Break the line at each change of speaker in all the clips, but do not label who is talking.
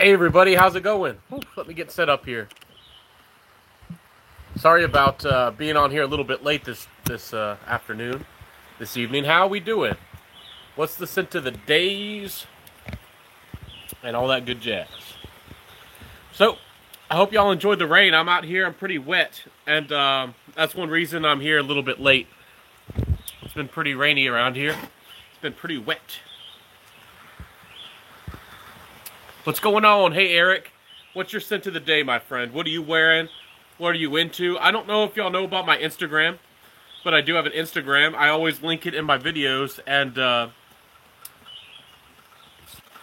Hey everybody, how's it going? Let me get set up here. Sorry about being on here a little bit late this afternoon, this evening. How are we doing? What's the scent of the days and all that good jazz? So, I hope y'all enjoyed the rain. I'm out here. I'm pretty wet, and that's one reason I'm here a little bit late. It's been pretty rainy around here. It's been pretty wet. What's going on? Hey Eric, what's your scent of the day, my friend? What are you wearing? What are you into? I don't know if y'all know about my Instagram, but I do have an Instagram. I always link it in my videos, and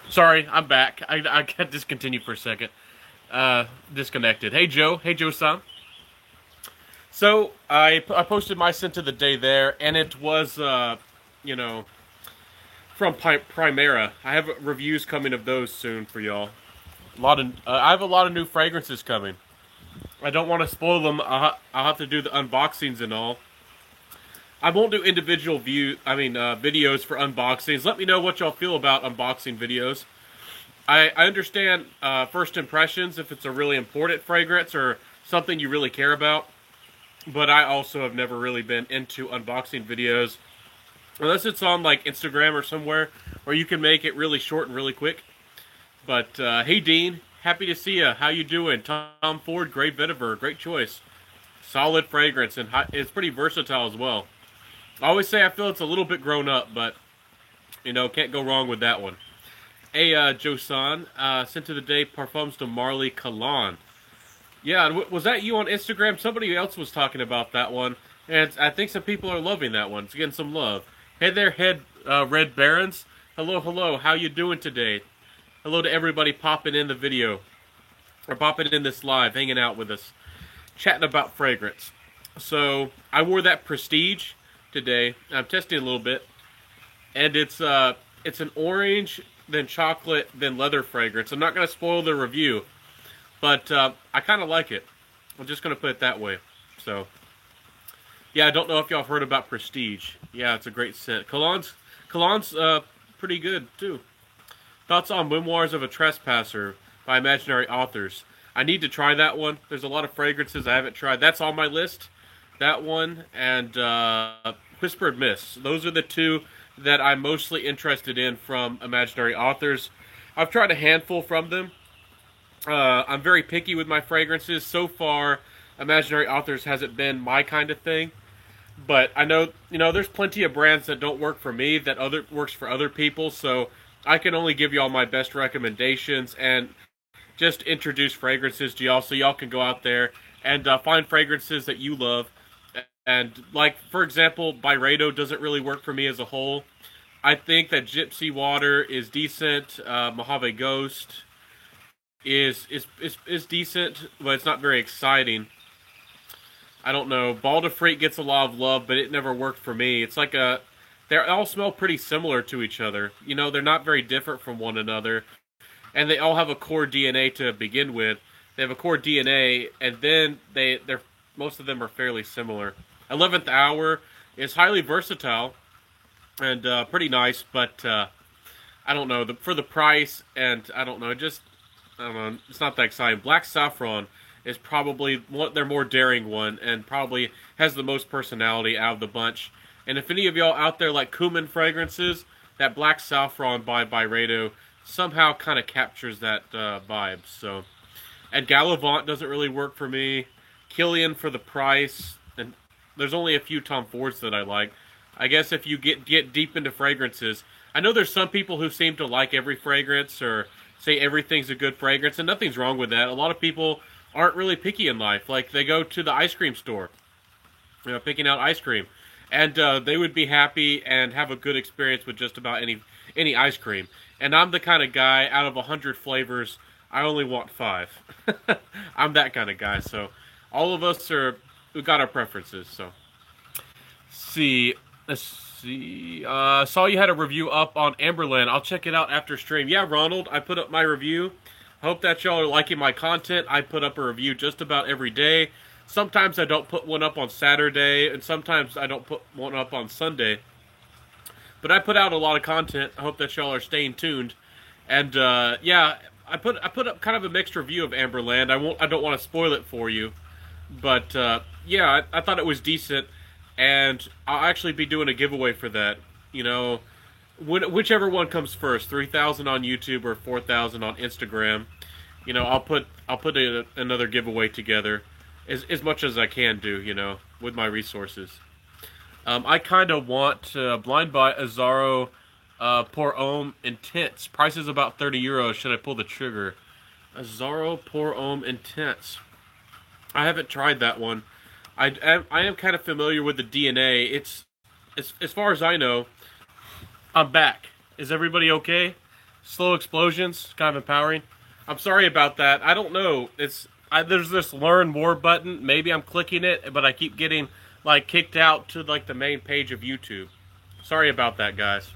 sorry, I'm back. I got discontinued for a second. Disconnected. Hey Joe. Hey Joe-san. So, I posted my scent of the day there, and it was, you know, from Primera. I have reviews coming of those soon for y'all. I have a lot of new fragrances coming. I don't want to spoil them. I'll have to do the unboxings and all. I won't do individual videos for unboxings. Let me know what y'all feel about unboxing videos. I understand first impressions if it's a really important fragrance or something you really care about. But I also have never really been into unboxing videos. Unless it's on like Instagram or somewhere where you can make it really short and really quick. But hey Dean, happy to see you. How you doing? Tom Ford, great vetiver, great choice. Solid fragrance, and it's pretty versatile as well. I always say I feel it's a little bit grown up, but you know, can't go wrong with that one. Hey Joe-san, scent of the day, Parfums de Marly Cologne. Yeah, was that you on Instagram? Somebody else was talking about that one, and I think some people are loving that one. It's getting some love. Hey there, Red Barons. Hello, hello. How you doing today? Hello to everybody popping in the video, or popping in this live, hanging out with us, chatting about fragrance. So I wore that Prestige today. I'm testing a little bit, and it's an orange, then chocolate, then leather fragrance. I'm not going to spoil the review, but I kind of like it. I'm just going to put it that way. So. Yeah, I don't know if y'all have heard about Prestige. Yeah, it's a great scent. Cologne's pretty good, too. Thoughts on Memoirs of a Trespasser by Imaginary Authors. I need to try that one. There's a lot of fragrances I haven't tried. That's on my list. That one and Whispered Mists. Those are the two that I'm mostly interested in from Imaginary Authors. I've tried a handful from them. I'm very picky with my fragrances. So far, Imaginary Authors hasn't been my kind of thing. But I know, there's plenty of brands that don't work for me that works for other people, so I can only give y'all my best recommendations and just introduce fragrances to y'all so y'all can go out there and find fragrances that you love. And, like, for example, Byredo doesn't really work for me as a whole. I think that Gypsy Water is decent. Mojave Ghost is decent, but it's not very exciting. I don't know. Baldefreak gets a lot of love, but it never worked for me. It's like they all smell pretty similar to each other. You know, they're not very different from one another. And they all have a core DNA to begin with. They have a core DNA, and then most of them are fairly similar. 11th Hour is highly versatile and pretty nice, but I don't know. For the price, and I don't know, it's not that exciting. Black Saffron is probably their more daring one, and probably has the most personality out of the bunch. And if any of y'all out there like cumin fragrances, that Black Saffron by Byredo somehow kind of captures that vibe. So, and Gallivant doesn't really work for me. Killian for the price, and there's only a few Tom Fords that I like. I guess if you get deep into fragrances, I know there's some people who seem to like every fragrance or say everything's a good fragrance, and nothing's wrong with that. A lot of people aren't really picky in life. Like, they go to the ice cream store, picking out ice cream, and they would be happy and have a good experience with just about any ice cream. And I'm the kind of guy, out of 100 flavors, I only want 5. I'm that kind of guy. So all of us we've got our preferences. So let's see. Saw you had a review up on Amberland. I'll check it out after stream. Yeah, Ronald, I put up my review. Hope that y'all are liking my content. I put up a review just about every day. Sometimes I don't put one up on Saturday, and sometimes I don't put one up on Sunday. But I put out a lot of content. I hope that y'all are staying tuned. And, yeah, I put up kind of a mixed review of Amberland. I don't want to spoil it for you, but yeah, I thought it was decent, and I'll actually be doing a giveaway for that. You know, whichever one comes first, 3,000 on YouTube or 4,000 on Instagram. You know, I'll put another giveaway together, as much as I can do. You know, with my resources. I kind of want to blind buy Azaro Pour Homme Intense. Price is about 30 euros. Should I pull the trigger? Azaro Pour Homme Intense. I haven't tried that one. I am kind of familiar with the DNA. It's as far as I know. I'm back. Is everybody okay? Slow explosions, kind of empowering. I'm sorry about that. I don't know. There's this learn more button. Maybe I'm clicking it, but I keep getting like kicked out to like the main page of YouTube. Sorry about that, guys.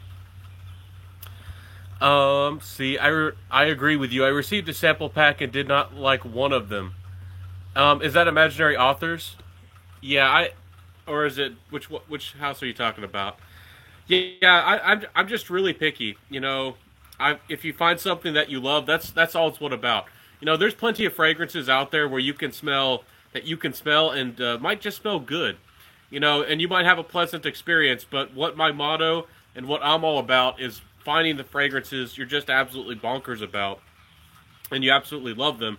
See, I agree with you. I received a sample pack and did not like one of them. Is that Imaginary Authors? Yeah, or is it which house are you talking about? Yeah, I'm just really picky. You know, if you find something that you love, that's all it's what about. You know, there's plenty of fragrances out there where you can smell and might just smell good. You know, and you might have a pleasant experience. But what my motto and what I'm all about is finding the fragrances you're just absolutely bonkers about, and you absolutely love them.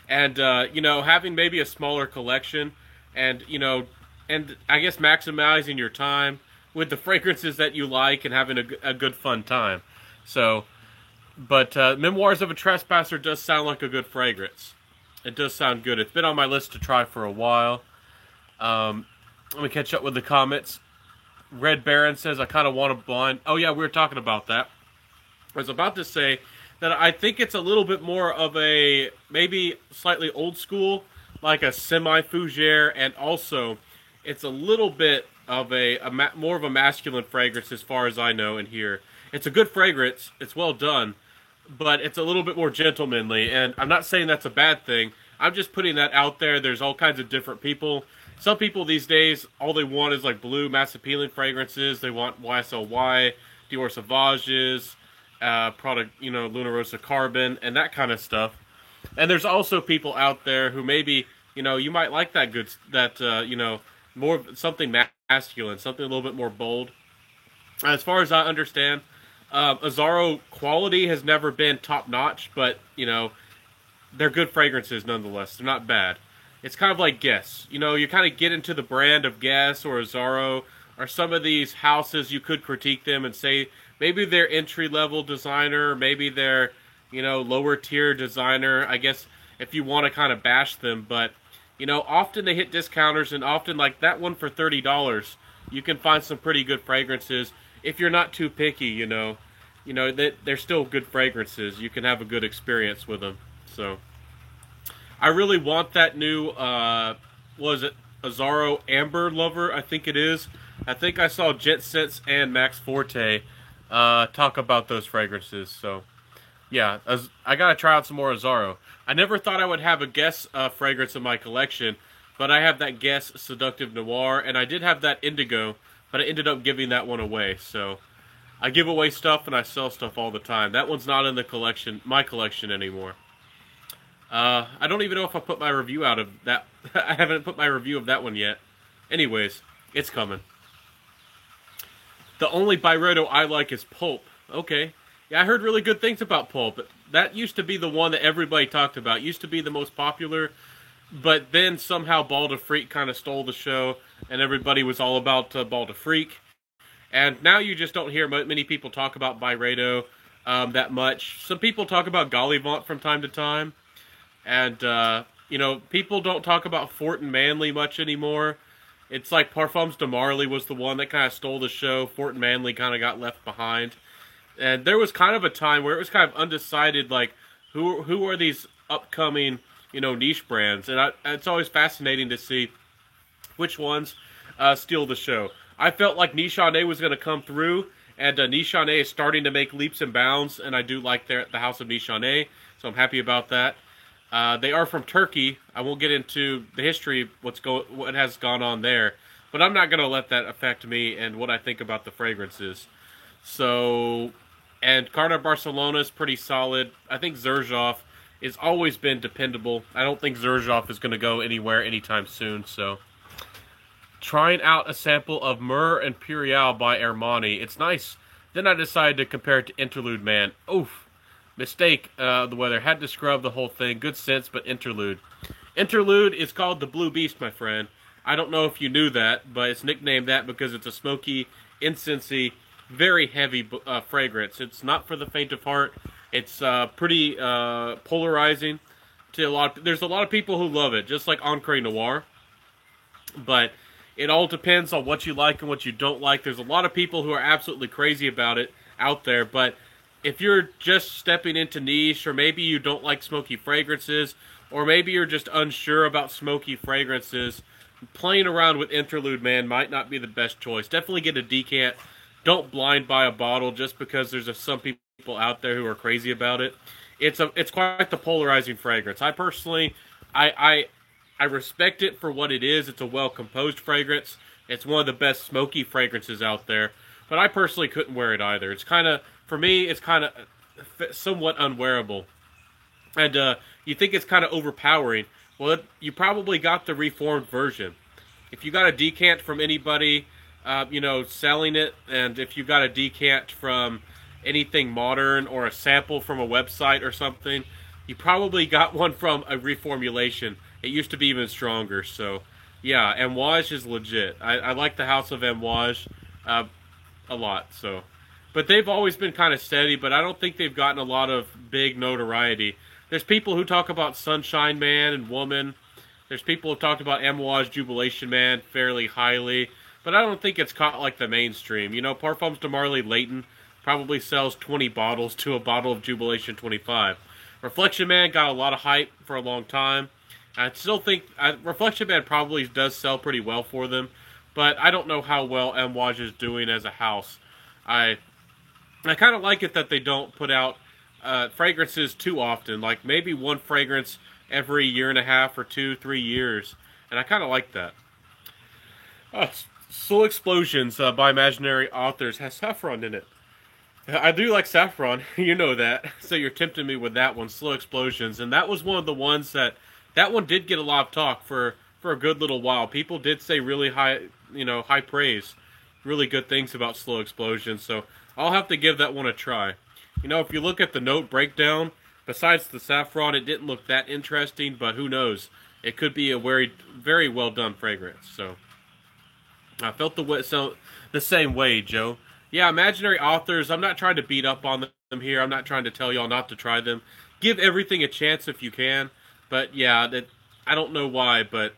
And you know, having maybe a smaller collection, and you know, and I guess maximizing your time with the fragrances that you like and having a good fun time. So, but Memoirs of a Trespasser does sound like a good fragrance. It does sound good. It's been on my list to try for a while. Let me catch up with the comments. Red Baron says, I kind of want to blind. Oh yeah, we were talking about that. I was about to say that I think it's a little bit more of a, maybe slightly old school, like a semi-fougere, and also it's a little bit of more of a masculine fragrance as far as I know and hear. It's a good fragrance, it's well done, but it's a little bit more gentlemanly, and I'm not saying that's a bad thing. I'm just putting that out there. There's all kinds of different people. Some people these days, all they want is like blue mass appealing fragrances. They want YSLY, Dior Sauvages, product, you know, Luna Rossa Carbon, and that kind of stuff. And there's also people out there who maybe, you know, you might like that you know, more something masculine, something a little bit more bold. As far as I understand, Azaro quality has never been top notch, but you know, they're good fragrances nonetheless. They're not bad. It's kind of like Guess. You know, you kind of get into the brand of Guess or Azaro or some of these houses, you could critique them and say maybe they're entry-level designer, maybe they're, you know, lower-tier designer, I guess, if you want to kind of bash them. But, you know, often they hit discounters, and often, like that one for $30, you can find some pretty good fragrances if you're not too picky, you know. You know, they're still good fragrances. You can have a good experience with them. So, I really want that new, was it Azaro Amber Lover, I think it is. I think I saw Jet Sense and Max Forte talk about those fragrances. So, yeah, I gotta try out some more Azaro. I never thought I would have a Guess fragrance in my collection, but I have that Guess Seductive Noir, and I did have that Indigo, but I ended up giving that one away. So, I give away stuff and I sell stuff all the time. That one's not in the collection, my collection anymore. I don't even know if I put my review out of that. I haven't put my review of that one yet. Anyways, it's coming. The only Byredo I like is Pulp. Okay. Yeah, I heard really good things about Pulp. That used to be the one that everybody talked about. It used to be the most popular. But then somehow Ball de Freak kind of stole the show. And everybody was all about Ball de Freak. And now you just don't hear many people talk about Byredo that much. Some people talk about Gallivant from time to time. And, you know, people don't talk about Fort and Manley much anymore. It's like Parfums de Marly was the one that kind of stole the show. Fort and Manley kind of got left behind. And there was kind of a time where it was kind of undecided, like, who are these upcoming, you know, niche brands? And it's always fascinating to see which ones steal the show. I felt like Nichane was going to come through, and Nichane is starting to make leaps and bounds, and I do like the House of Nichane, so I'm happy about that. They are from Turkey. I won't get into the history, what has gone on there, but I'm not going to let that affect me and what I think about the fragrances. So, And Carta Barcelona is pretty solid. I think Xerjoff has always been dependable. I don't think Xerjoff is going to go anywhere anytime soon. So, trying out a sample of Myrrh Imperial by Armani. It's nice. Then I decided to compare it to Interlude Man. Oof. Mistake, the weather. Had to scrub the whole thing. Good sense, but Interlude. Interlude is called the Blue Beast, my friend. I don't know if you knew that, but it's nicknamed that because it's a smoky, incensey, very heavy fragrance. It's not for the faint of heart. It's pretty polarizing to a lot. There's a lot of people who love it, just like Encre Noir. But it all depends on what you like and what you don't like. There's a lot of people who are absolutely crazy about it out there, but if you're just stepping into niche, or maybe you don't like smoky fragrances, or maybe you're just unsure about smoky fragrances, playing around with Interlude Man might not be the best choice. Definitely get a decant. Don't blind buy a bottle just because there's some people out there who are crazy about it. It's quite the polarizing fragrance. I personally, I respect it for what it is. It's a well-composed fragrance. It's one of the best smoky fragrances out there. But I personally couldn't wear it either. It's kind of, for me, it's kind of somewhat unwearable. And you think it's kind of overpowering. Well, you probably got the reformed version. If you got a decant from anybody, selling it, and if you got a decant from anything modern or a sample from a website or something, you probably got one from a reformulation. It used to be even stronger. So, yeah, Amouage is legit. I like the House of Amouage a lot. So, but they've always been kind of steady, but I don't think they've gotten a lot of big notoriety. There's people who talk about Sunshine Man and Woman. There's people who talked about Amouage Jubilation Man fairly highly, but I don't think it's caught like the mainstream. Parfums de Marly Layton probably sells 20 bottles to a bottle of Jubilation 25. Reflection Man got a lot of hype for a long time. I still think Reflection Man probably does sell pretty well for them, but I don't know how well Amouage is doing as a house. I kind of like it that they don't put out fragrances too often, like maybe one fragrance every year and a half or 2-3 years, and I kind of like that. Soul Explosions by Imaginary Authors has saffron in it. I do like saffron, you know that, so you're tempting me with that one, Slow Explosions, and that was one of the ones that one did get a lot of talk for a good little while. People did say really high praise, really good things about Slow Explosions, so I'll have to give that one a try. If you look at the note breakdown, besides the saffron, it didn't look that interesting, but who knows? It could be a very, very well done fragrance. So I felt the same way, Joe. Yeah, Imaginary Authors, I'm not trying to beat up on them here. I'm not trying to tell y'all not to try them. Give everything a chance if you can. But yeah, I don't know why, but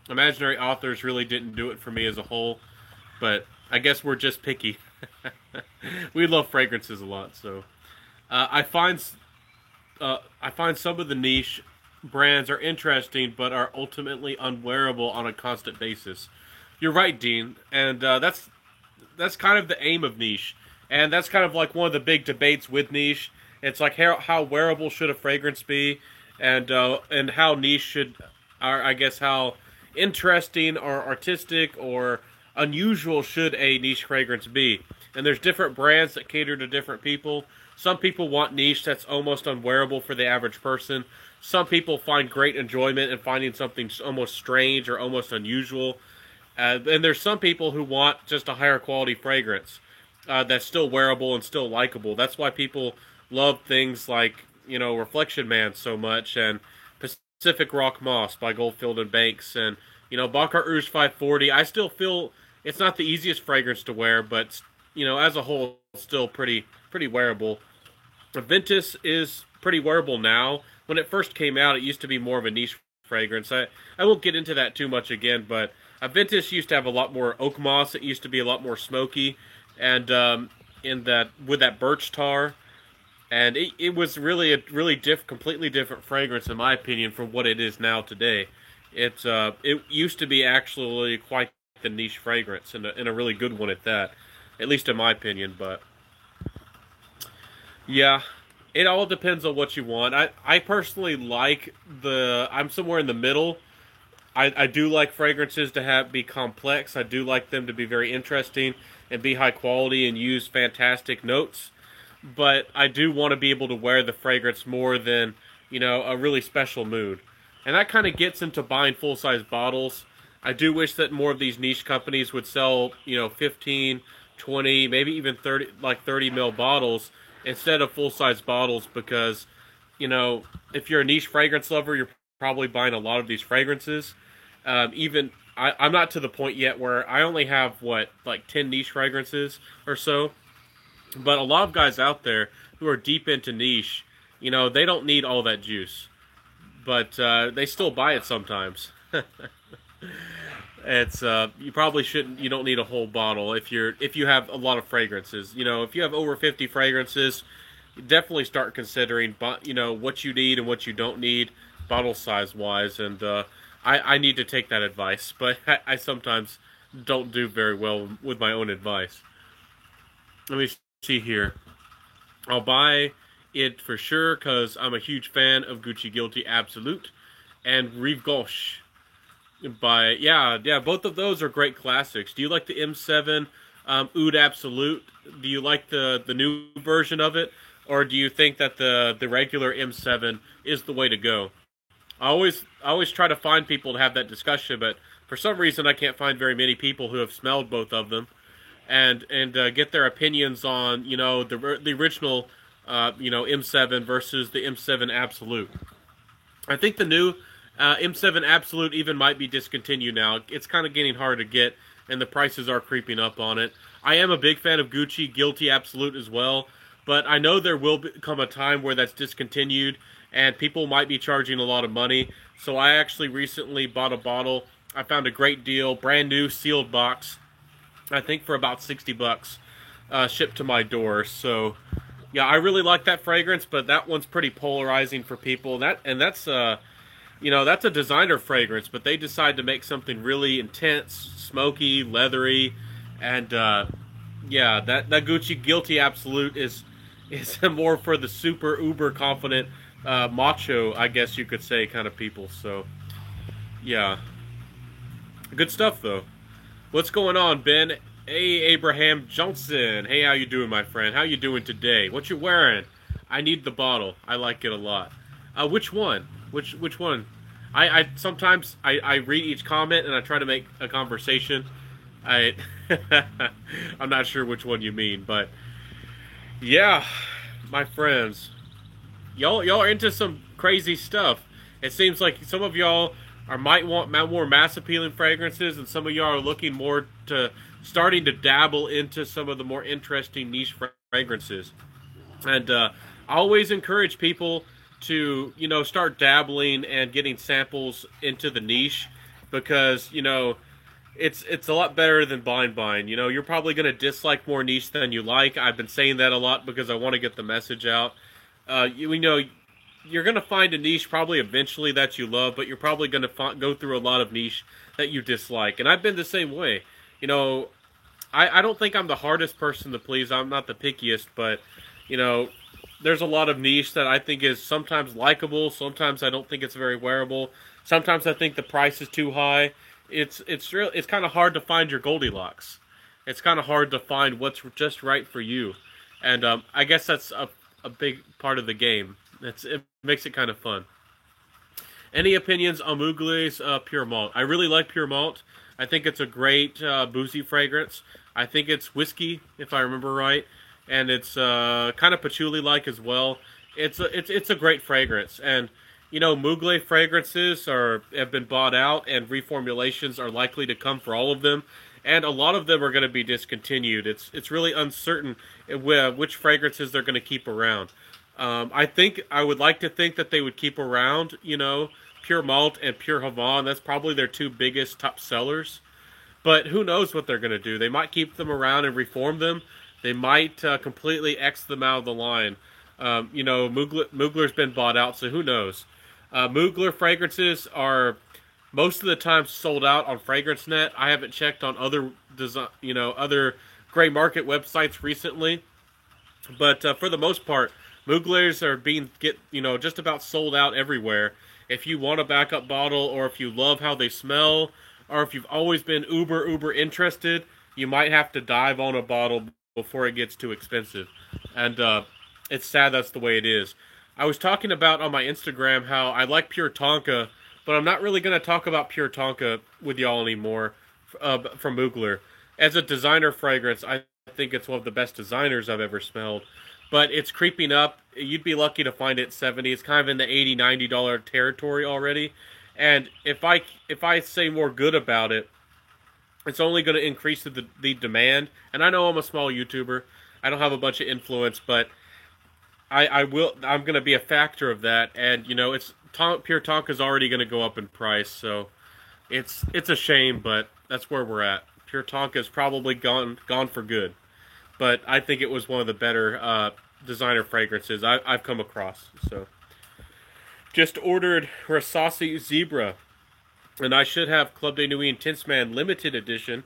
Imaginary Authors really didn't do it for me as a whole. But I guess we're just picky. We love fragrances a lot, so I find some of the niche brands are interesting, but are ultimately unwearable on a constant basis. You're right, Dean, and that's kind of the aim of niche, and that's kind of like one of the big debates with niche. It's like how wearable should a fragrance be, and how niche should, or I guess how interesting or artistic or unusual should a niche fragrance be. And there's different brands that cater to different people. Some people want niche that's almost unwearable for the average person. Some people find great enjoyment in finding something almost strange or almost unusual. And there's some people who want just a higher quality fragrance that's still wearable and still likable. That's why people love things like, Reflection Man so much, and Pacific Rock Moss by Goldfield and Banks, and, Baccarat Rouge 540. I still feel it's not the easiest fragrance to wear, but, as a whole, it's still pretty wearable. Ventus is pretty wearable now. When it first came out, it used to be more of a niche fragrance. I won't get into that too much again, but Ventus used to have a lot more oak moss. It used to be a lot more smoky, and with that birch tar, and it was really a completely different fragrance in my opinion from what it is now today. It used to be actually quite the niche fragrance, and a really good one at least in my opinion. But yeah, it all depends on what you want. I personally like I'm somewhere in the middle. I do like fragrances to be complex. I do like them to be very interesting and be high quality and use fantastic notes. but I do want to be able to wear the fragrance more than, a really special mood. And that kind of gets into buying full-size bottles. I do wish that more of these niche companies would sell, 15, 20, maybe even 30, like 30 ml bottles instead of full-size bottles, because, if you're a niche fragrance lover, you're probably buying a lot of these fragrances. I'm not to the point yet where I only have, like 10 niche fragrances or so. But a lot of guys out there who are deep into niche, they don't need all that juice. But they still buy it sometimes. It's you probably shouldn't. You don't need a whole bottle if you have a lot of fragrances. If you have over 50 fragrances, you definitely start considering, what you need and what you don't need, bottle size wise. And I need to take that advice, but I sometimes don't do very well with my own advice. Let me see here. I'll buy it for sure because I'm a huge fan of Gucci Guilty Absolute and Rive Gauche. Yeah, both of those are great classics. Do you like the M7 Oud Absolute? Do you like the new version of it, or do you think that the regular M7 is the way to go? I always try to find people to have that discussion, but for some reason I can't find very many people who have smelled both of them and get their opinions on the original M7 versus the M7 Absolute. I think the new M7 Absolute even might be discontinued now. It's kind of getting hard to get, and the prices are creeping up on it. I am a big fan of Gucci Guilty Absolute as well, but I know there will come a time where that's discontinued, and people might be charging a lot of money. So I actually recently bought a bottle. I found a great deal, brand new sealed box, I think for about $60, shipped to my door. So yeah, I really like that fragrance, but that one's pretty polarizing for people. That's a designer fragrance, but they decide to make something really intense, smoky, leathery, and yeah, that Gucci Guilty Absolute is more for the super uber confident macho, I guess you could say, kind of people. So yeah, good stuff though. What's going on, Ben? Hey, Abraham Johnson. Hey, how you doing, my friend? How you doing today? What you wearing? I need the bottle. I like it a lot. Which one? Which one? I sometimes I read each comment and I try to make a conversation. I'm not sure which one you mean, but yeah, my friends, y'all are into some crazy stuff. It seems like some of y'all might want more mass appealing fragrances, and some of y'all are looking more to starting to dabble into some of the more interesting niche fragrances. And I always encourage people to start dabbling and getting samples into the niche, because it's a lot better than blind buying. You're probably going to dislike more niche than you like. I've been saying that a lot because I want to get the message out. You're going to find a niche probably eventually that you love, but you're probably going to go through a lot of niche that you dislike. And I've been the same way. I don't think I'm the hardest person to please. I'm not the pickiest, but there's a lot of niche that I think is sometimes likable. Sometimes I don't think it's very wearable. Sometimes I think the price is too high. It's kind of hard to find your Goldilocks. It's kind of hard to find what's just right for you, and I guess that's a big part of the game. It makes it kind of fun. Any opinions on Mugler's Pure Malt? I really like Pure Malt. I think it's a great boozy fragrance. I think it's whiskey, if I remember right, and it's kind of patchouli-like as well. It's a great fragrance, and Mugler fragrances have been bought out, and reformulations are likely to come for all of them, and a lot of them are going to be discontinued. It's really uncertain which fragrances they're going to keep around. I would like to think that they would keep around, Pure Malt and Pure Havana. That's probably their two biggest top sellers. But who knows what they're going to do? They might keep them around and reform them. They might completely X them out of the line. Mugler's been bought out, so who knows? Mugler fragrances are most of the time sold out on FragranceNet. I haven't checked on other other gray market websites recently, but for the most part, Muglers are just about sold out everywhere. If you want a backup bottle, or if you love how they smell, or if you've always been uber interested, you might have to dive on a bottle before it gets too expensive. and it's sad that's the way it is. I was talking about on my Instagram how I like Pure Tonka, but I'm not really going to talk about Pure Tonka with y'all anymore from Mugler. As a designer fragrance, I think it's one of the best designers I've ever smelled. But it's creeping up. You'd be lucky to find it 70. It's kind of in the $80, $90 territory already. And if I say more good about it, it's only going to increase the demand. And I know I'm a small YouTuber. I don't have a bunch of influence, but I'm going to be a factor of that. And you know, Pure Tonka's already going to go up in price, so it's a shame, but that's where we're at. Pure Tonka's probably gone for good, but I think it was one of the better designer fragrances I've come across. So just ordered Rasasi Zebra, and I should have Club de Nuit Intense Man limited edition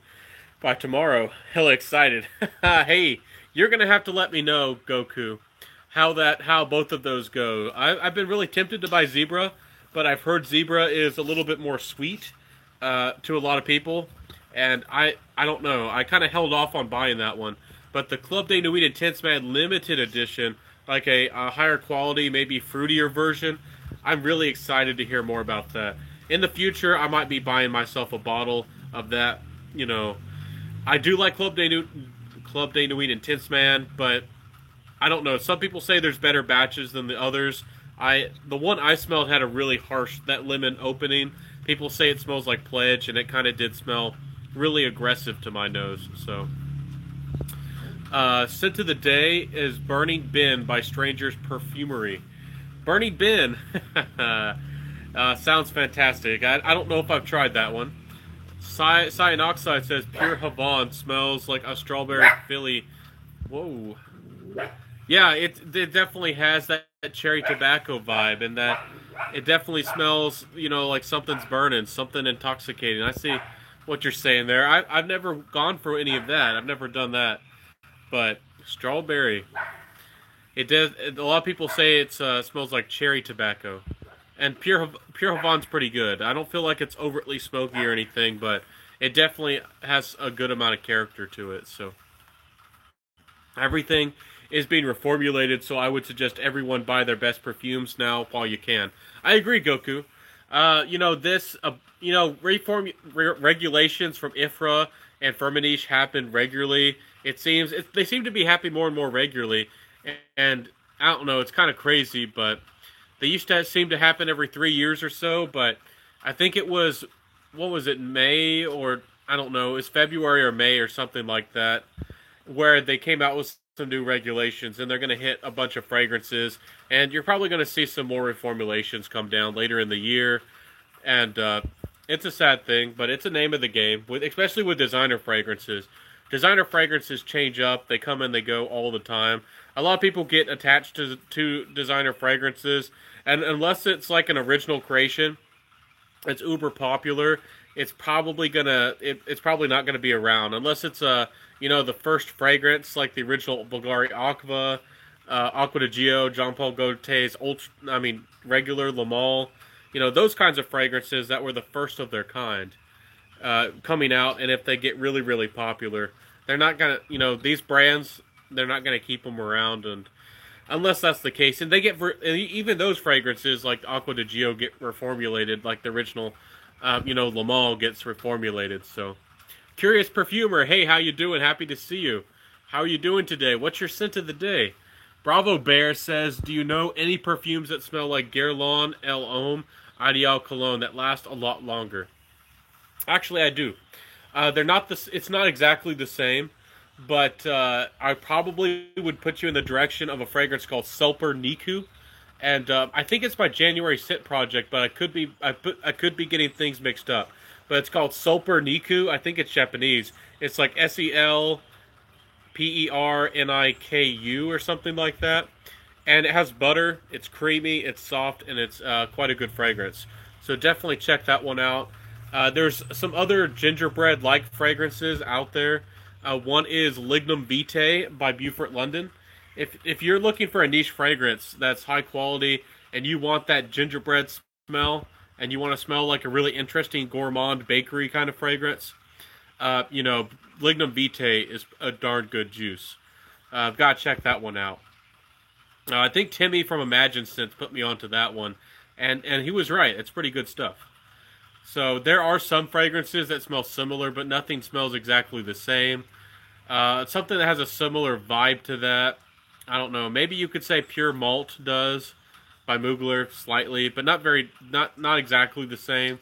by tomorrow. Hella excited. Hey, you're gonna have to let me know, Goku, how both of those go. I've been really tempted to buy Zebra, but I've heard Zebra is a little bit more sweet to a lot of people, and I don't know. I kind of held off on buying that one. But the Club de Nuit Intense Man limited edition, like a higher quality, maybe fruitier version, I'm really excited to hear more about that. In the future, I might be buying myself a bottle of that. You know, I do like Club de Nuit Intense Man, but I don't know. Some people say there's better batches than the others. The one I smelled had a really harsh, that lemon opening. People say it smells like Pledge, and it kind of did smell really aggressive to my nose. So, scent of the day is Burning Bin by Stranger's Perfumery. Burning Bin sounds fantastic. I don't know if I've tried that one. Cyanoxide says Pure Havana smells like a strawberry Philly. Whoa. Yeah, it definitely has that cherry tobacco vibe, and that it definitely smells, you know, like something's burning, something intoxicating. I see what you're saying there. I've never gone for any of that. I've never done that. But strawberry, it does. A lot of people say it smells like cherry tobacco, and Pure Havana's pretty good. I don't feel like it's overtly smoky or anything, but it definitely has a good amount of character to it. So everything is being reformulated, so I would suggest everyone buy their best perfumes now while you can. I agree, Goku. You know, regulations from IFRA and Firmenich happen regularly. They seem to be happening more and more regularly, and I don't know, it's kind of crazy, but they used to seem to happen every 3 years or so, but I think it was, what was it, May, or I don't know, it's February or May or something like that, where they came out with some new regulations, and they're going to hit a bunch of fragrances, and you're probably going to see some more reformulations come down later in the year, and it's a sad thing, but it's a name of the game, especially with designer fragrances. Designer fragrances change up, they come and they go all the time. A lot of people get attached to designer fragrances, and unless it's like an original creation, it's uber popular, it's probably not gonna be around unless it's the first fragrance, like the original Bulgari Aqua, Aqua di Gio, Jean Paul Gaultier's regular Le Male, those kinds of fragrances that were the first of their kind coming out. And if they get really, really popular, they're not gonna, these brands, they're not gonna keep them around, and unless that's the case, and even those fragrances like Aqua di Gio get reformulated, like the original, Le Male gets reformulated. So, Curious Perfumer, hey, how you doing? Happy to see you. How are you doing today? What's your scent of the day? Bravo Bear says, do you know any perfumes that smell like Guerlain, El Homme, Ideal Cologne that last a lot longer? Actually, I do. They're not it's not exactly the same, but I probably would put you in the direction of a fragrance called Sulper Niku, and I think it's by January Scent Project, but I could be getting things mixed up. But it's called Sulper Niku. I think it's Japanese. It's like SELPERNIKU or something like that. And it has butter. It's creamy. It's soft, and it's quite a good fragrance. So definitely check that one out. There's some other gingerbread-like fragrances out there. One is Lignum Vitae by Beaufort London. If you're looking for a niche fragrance that's high quality and you want that gingerbread smell, and you want to smell like a really interesting gourmand bakery kind of fragrance, Lignum Vitae is a darn good juice. I've got to check that one out. I think Timmy from Imagine Sense put me onto that one, and he was right. It's pretty good stuff. So there are some fragrances that smell similar, but nothing smells exactly the same. Something that has a similar vibe to that. I don't know. Maybe you could say Pure Malt does by Mugler slightly, but not exactly the same.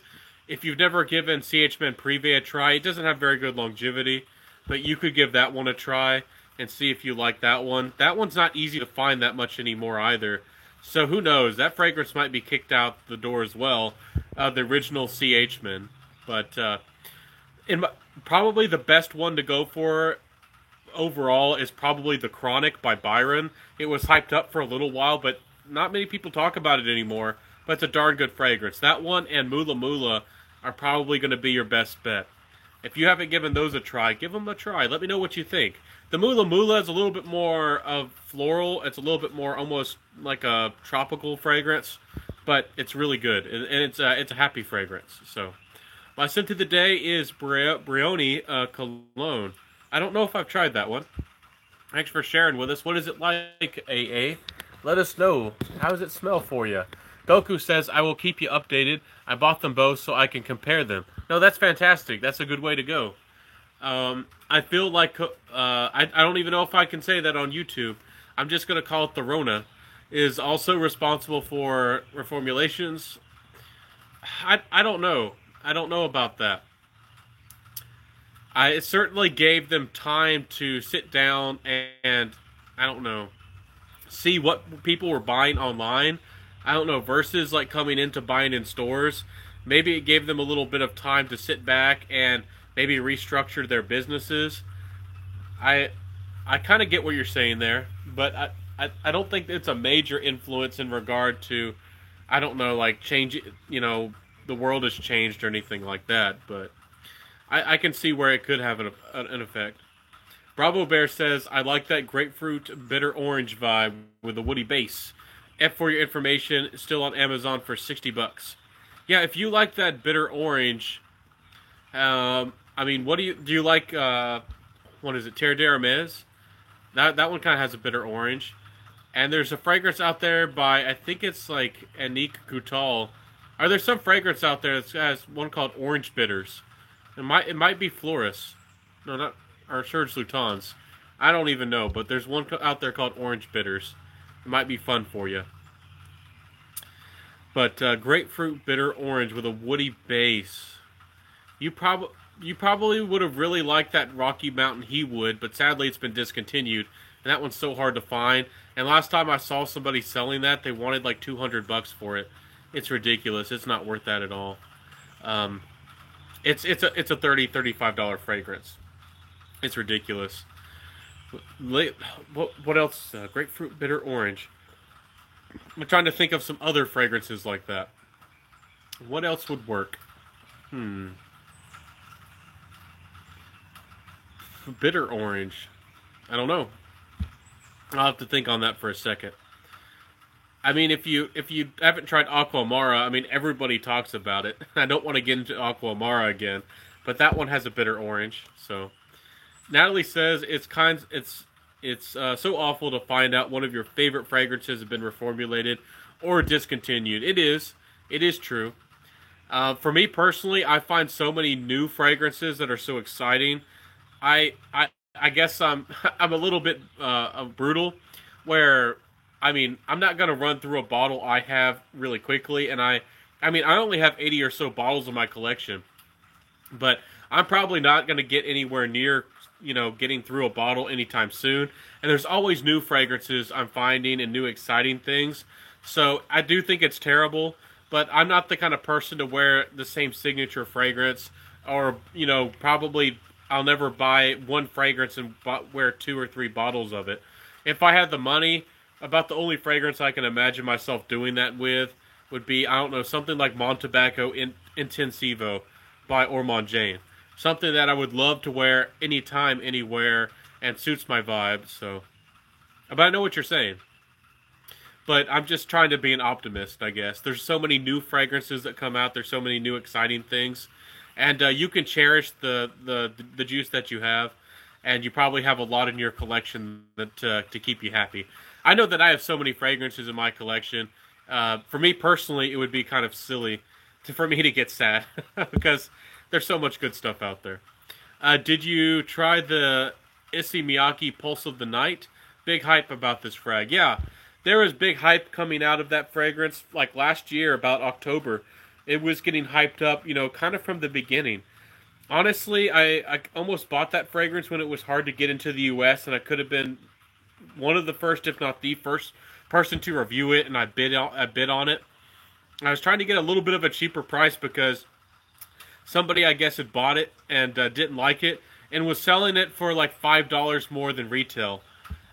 If you've never given CH-Men Privé a try, it doesn't have very good longevity, but you could give that one a try and see if you like that one. That one's not easy to find that much anymore either. So who knows? That fragrance might be kicked out the door as well. The original CH-Men. But probably the best one to go for overall is probably the Chronic by Byron. It was hyped up for a little while, but not many people talk about it anymore. But it's a darn good fragrance. That one and Mula Mula are probably going to be your best bet. If you haven't given those a try, give them a try. Let me know what you think. The Mula Mula is a little bit more of floral. It's a little bit more almost like a tropical fragrance, but it's really good, and it's a happy fragrance. So, my scent of the day is Brioni Cologne. I don't know if I've tried that one. Thanks for sharing with us. What is it like, AA? Let us know. How does it smell for you? Goku says, I will keep you updated. I bought them both so I can compare them. No, that's fantastic. That's a good way to go. I feel like, I don't even know if I can say that on YouTube. I'm just going to call it the Rona. Is also responsible for reformulations. I don't know. I don't know about that. It certainly gave them time to sit down and I don't know, see what people were buying online. I don't know, versus like coming into buying in stores. Maybe it gave them a little bit of time to sit back and maybe restructure their businesses. I kind of get what you're saying there, but I don't think it's a major influence in regard to, I don't know, like change, the world has changed or anything like that, but I can see where it could have an effect. Bravo Bear says, I like that grapefruit bitter orange vibe with a woody base. F for your information, still on Amazon for $60. Yeah, if you like that bitter orange, what do you like, what is it, Terre d'Hermes? That one kind of has a bitter orange. And there's a fragrance out there by, I think it's like Annick Goutal. Are there some fragrance out there that has one called Orange Bitters? It might be Floris. No, not, or Serge Lutens. I don't even know, but there's one out there called Orange Bitters. It might be fun for you. But grapefruit bitter orange with a woody base. You probably would have really liked that Rocky Mountain He-Wood, but sadly it's been discontinued. And that one's so hard to find. And last time I saw somebody selling that, they wanted like $200 for it. It's ridiculous. It's not worth that at all. It's a $35 fragrance. It's ridiculous. What else? Grapefruit bitter orange. I'm trying to think of some other fragrances like that. What else would work? Bitter orange. I don't know. I'll have to think on that for a second. I mean, if you haven't tried Aqua Amara, I mean, everybody talks about it. I don't want to get into Aqua Amara again, but that one has a bitter orange. So, Natalie says it's so awful to find out one of your favorite fragrances have been reformulated or discontinued. It is true. For me personally, I find so many new fragrances that are so exciting. I guess I'm a little bit brutal, where I'm not gonna run through a bottle I have really quickly, and I only have 80 or so bottles in my collection, but I'm probably not gonna get anywhere near getting through a bottle anytime soon. And there's always new fragrances I'm finding and new exciting things. So I do think it's terrible, but I'm not the kind of person to wear the same signature fragrance, or probably I'll never buy one fragrance and wear 2 or 3 bottles of it. If I had the money, about the only fragrance I can imagine myself doing that with would be, I don't know, something like Montebacco Intensivo by Ormond Jane. Something that I would love to wear anytime, anywhere, and suits my vibe. So, but I know what you're saying. But I'm just trying to be an optimist, I guess. There's so many new fragrances that come out. There's so many new exciting things. And you can cherish the juice that you have. and you probably have a lot in your collection that to keep you happy. I know that I have so many fragrances in my collection. For me personally, it would be kind of silly for me to get sad because there's so much good stuff out there. Did you try the Issey Miyake Pulse of the Night? Big hype about this frag. Yeah, there was big hype coming out of that fragrance like last year, about October. It was getting hyped up, kind of from the beginning. Honestly, I almost bought that fragrance when it was hard to get into the U.S., and I could have been one of the first, if not the first, person to review it, and I bid on it. I was trying to get a little bit of a cheaper price because somebody, I guess, had bought it and didn't like it, and was selling it for like $5 more than retail.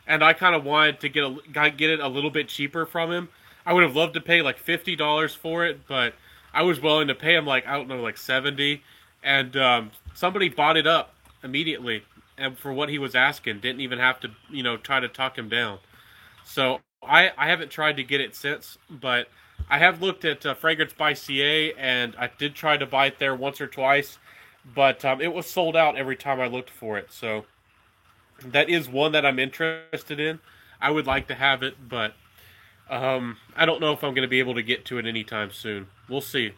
And I kind of wanted to get it a little bit cheaper from him. I would have loved to pay like $50 for it, but I was willing to pay him like, I don't know, like $70. And somebody bought it up immediately, and for what he was asking, didn't even have to, try to talk him down. So I haven't tried to get it since, but I have looked at Fragrance by CA, and I did try to buy it there once or twice, but it was sold out every time I looked for it. So that is one that I'm interested in. I would like to have it, but I don't know if I'm going to be able to get to it anytime soon. We'll see.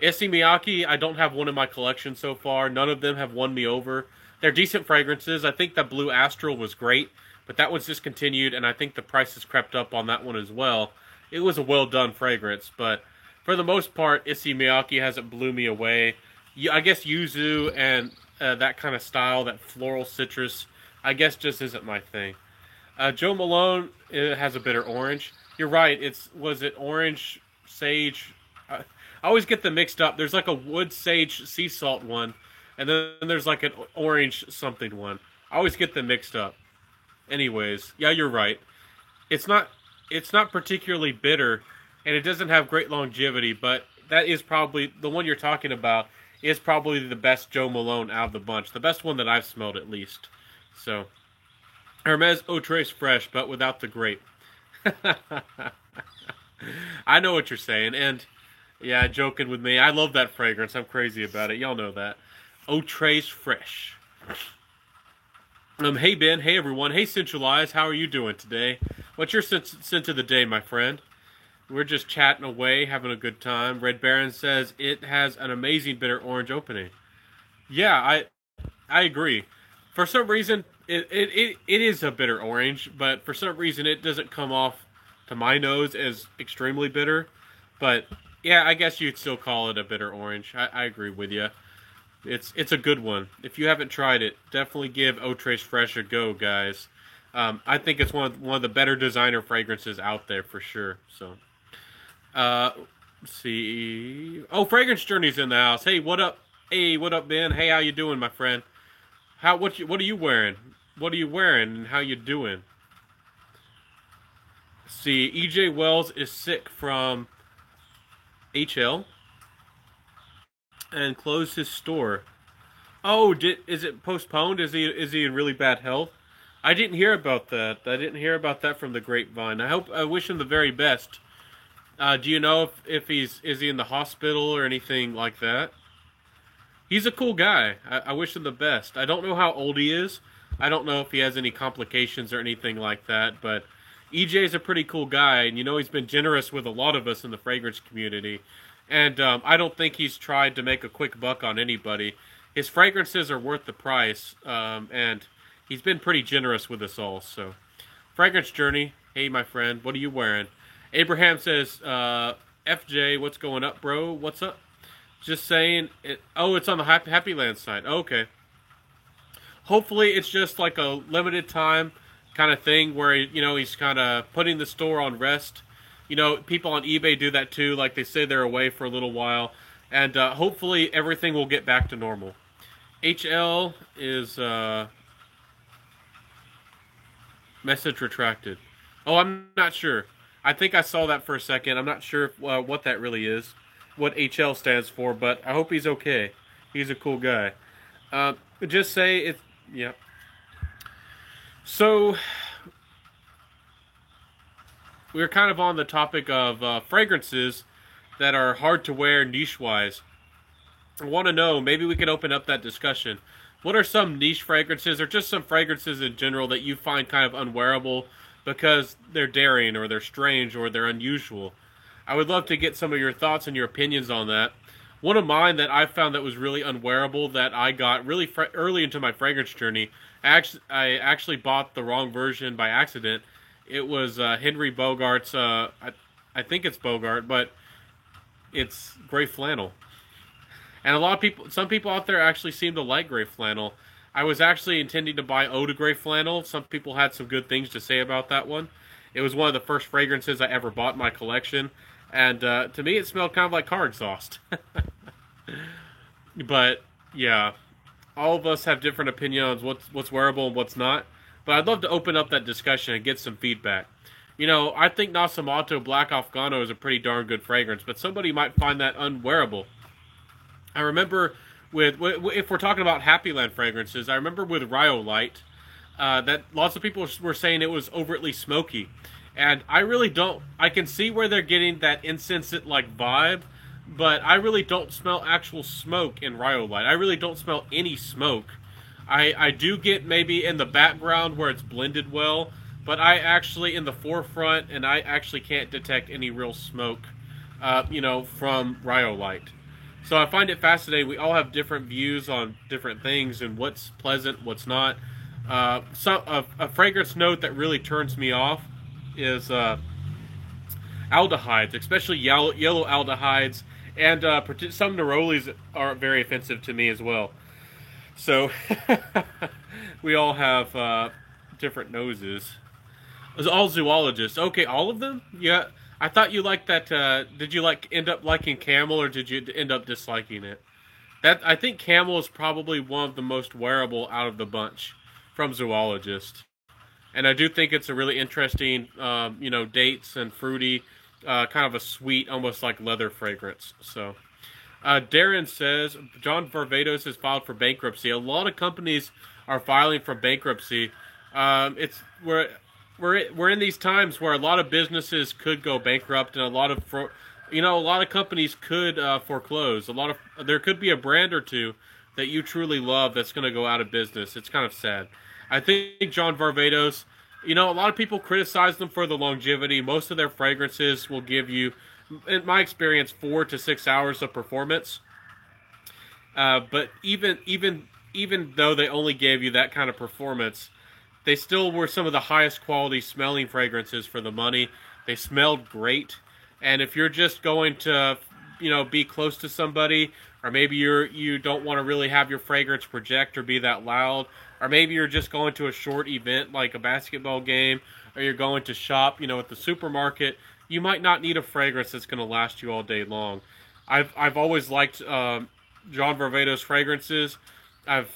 Issey Miyake, I don't have one in my collection so far. None of them have won me over. They're decent fragrances. I think that Blue Astral was great, but that was discontinued, and I think the price has crept up on that one as well. It was a well-done fragrance, but for the most part, Issey Miyake hasn't blew me away. I guess Yuzu and that kind of style, that floral citrus, I guess just isn't my thing. Jo Malone has a bitter orange. You're right. Was it orange, sage? I always get them mixed up. There's like a wood sage sea salt one, and then there's like an orange something one. I always get them mixed up. Anyways, yeah, you're right. It's not particularly bitter, and it doesn't have great longevity, but that is probably the one you're talking about is probably the best Jo Malone out of the bunch. The best one that I've smelled, at least. So, Hermes Eau Trace Fresh, but without the grape. I know what you're saying, and yeah, joking with me. I love that fragrance. I'm crazy about it. Y'all know that. Eau Trace Fresh. Hey Ben, hey everyone, hey Centralized, how are you doing today? What's your scent of the day, my friend? We're just chatting away, having a good time. Red Baron says it has an amazing bitter orange opening. Yeah, I agree. For some reason, it is a bitter orange, but for some reason it doesn't come off to my nose as extremely bitter. But yeah, I guess you'd still call it a bitter orange. I agree with you. It's a good one. If you haven't tried it, definitely give Eau Trace Fresh a go, guys. I think it's one of the better designer fragrances out there for sure. So, let's see. Oh, Fragrance Journey's in the house. Hey, what up? Hey, what up, Ben? Hey, how you doing, my friend? What are you wearing? What are you wearing, and how you doing? Let's see, EJ Wells is sick from HL and closed his store. Oh, is it postponed? Is he in really bad health? I didn't hear about that. I didn't hear about that from the grapevine. I wish him the very best. Do you know if is he in the hospital or anything like that? He's a cool guy. I wish him the best. I don't know how old he is. I don't know if he has any complications or anything like that, but EJ's a pretty cool guy, and he's been generous with a lot of us in the fragrance community. And I don't think he's tried to make a quick buck on anybody. His fragrances are worth the price, and he's been pretty generous with us all. So, Fragrance Journey, hey my friend, what are you wearing? Abraham says, FJ, what's going up, bro? What's up? Just saying, it's on the Happy Land site. Okay. Hopefully it's just like a limited time kind of thing where, he's kind of putting the store on rest. People on eBay do that too, like they say they're away for a little while. And hopefully everything will get back to normal. HL is message retracted. Oh, I'm not sure. I think I saw that for a second. I'm not sure what that really is, what HL stands for, but I hope he's okay. He's a cool guy. Just say it's, yeah. So, we're kind of on the topic of fragrances that are hard to wear niche-wise. I want to know, maybe we could open up that discussion. what are some niche fragrances or just some fragrances in general that you find kind of unwearable because they're daring or they're strange or they're unusual? I would love to get some of your thoughts and your opinions on that. One of mine that I found that was really unwearable that I got really early into my fragrance journey, I actually bought the wrong version by accident. It was Henry Bogart's, I think it's Bogart, but it's gray flannel. And a lot of people, some people out there actually seem to like gray flannel. I was actually intending to buy Eau de Gray flannel. Some people had some good things to say about that one. It was one of the first fragrances I ever bought in my collection. And to me, it smelled kind of like car exhaust. But, yeah, all of us have different opinions on what's wearable and what's not. But I'd love to open up that discussion and get some feedback. You know, I think Nasamato Black Afgano is a pretty darn good fragrance, but somebody might find that unwearable. I remember if we're talking about Happy Land fragrances, I remember with Rhyolite that lots of people were saying it was overtly smoky. And I really don't, I can see where they're getting that incense-like vibe, but I really don't smell actual smoke in Rhyolite. I really don't smell any smoke. I do get maybe in the background where it's blended well, but I actually in the forefront, and I actually can't detect any real smoke, from Rhyolite. So I find it fascinating. We all have different views on different things and what's pleasant, what's not. A fragrance note that really turns me off is aldehydes, especially yellow aldehydes, and some nerolies are very offensive to me as well. So we all have different noses. It's all zoologists. Okay, all of them? Yeah. I thought you liked that. Did you end up liking Camel, or did you end up disliking it? I think Camel is probably one of the most wearable out of the bunch from Zoologist, and I do think it's a really interesting, dates and fruity, kind of a sweet, almost like leather fragrance. So, Darren says John Varvatos has filed for bankruptcy. A lot of companies are filing for bankruptcy. We're in these times where a lot of businesses could go bankrupt, and a lot of companies could foreclose. There could be a brand or two that you truly love that's going to go out of business. It's kind of sad. I think John Varvatos, a lot of people criticize them for the longevity. Most of their fragrances will give you, in my experience, 4 to 6 hours of performance. But even though they only gave you that kind of performance, they still were some of the highest quality smelling fragrances for the money. They smelled great. And if you're just going to, be close to somebody, or maybe you don't want to really have your fragrance project or be that loud, or maybe you're just going to a short event like a basketball game, or you're going to shop, at the supermarket, you might not need a fragrance that's going to last you all day long. I've always liked John Varvatos fragrances. I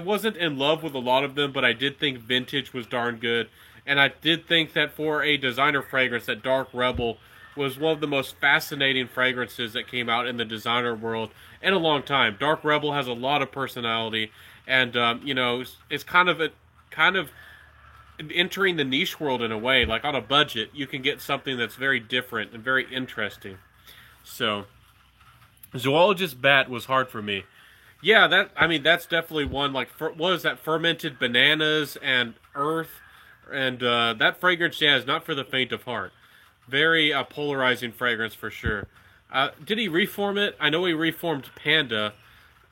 wasn't in love with a lot of them, but I did think Vintage was darn good. And I did think that for a designer fragrance, that Dark Rebel was one of the most fascinating fragrances that came out in the designer world in a long time. Dark Rebel has a lot of personality, and it's kind of entering the niche world in a way. Like on a budget, you can get something that's very different and very interesting. So, Zoologist Bat was hard for me. Yeah, that's definitely one. Like, what is that? Fermented bananas and earth, and that fragrance, is not for the faint of heart. Very polarizing fragrance for sure. Did he reform it? I know he reformed Panda,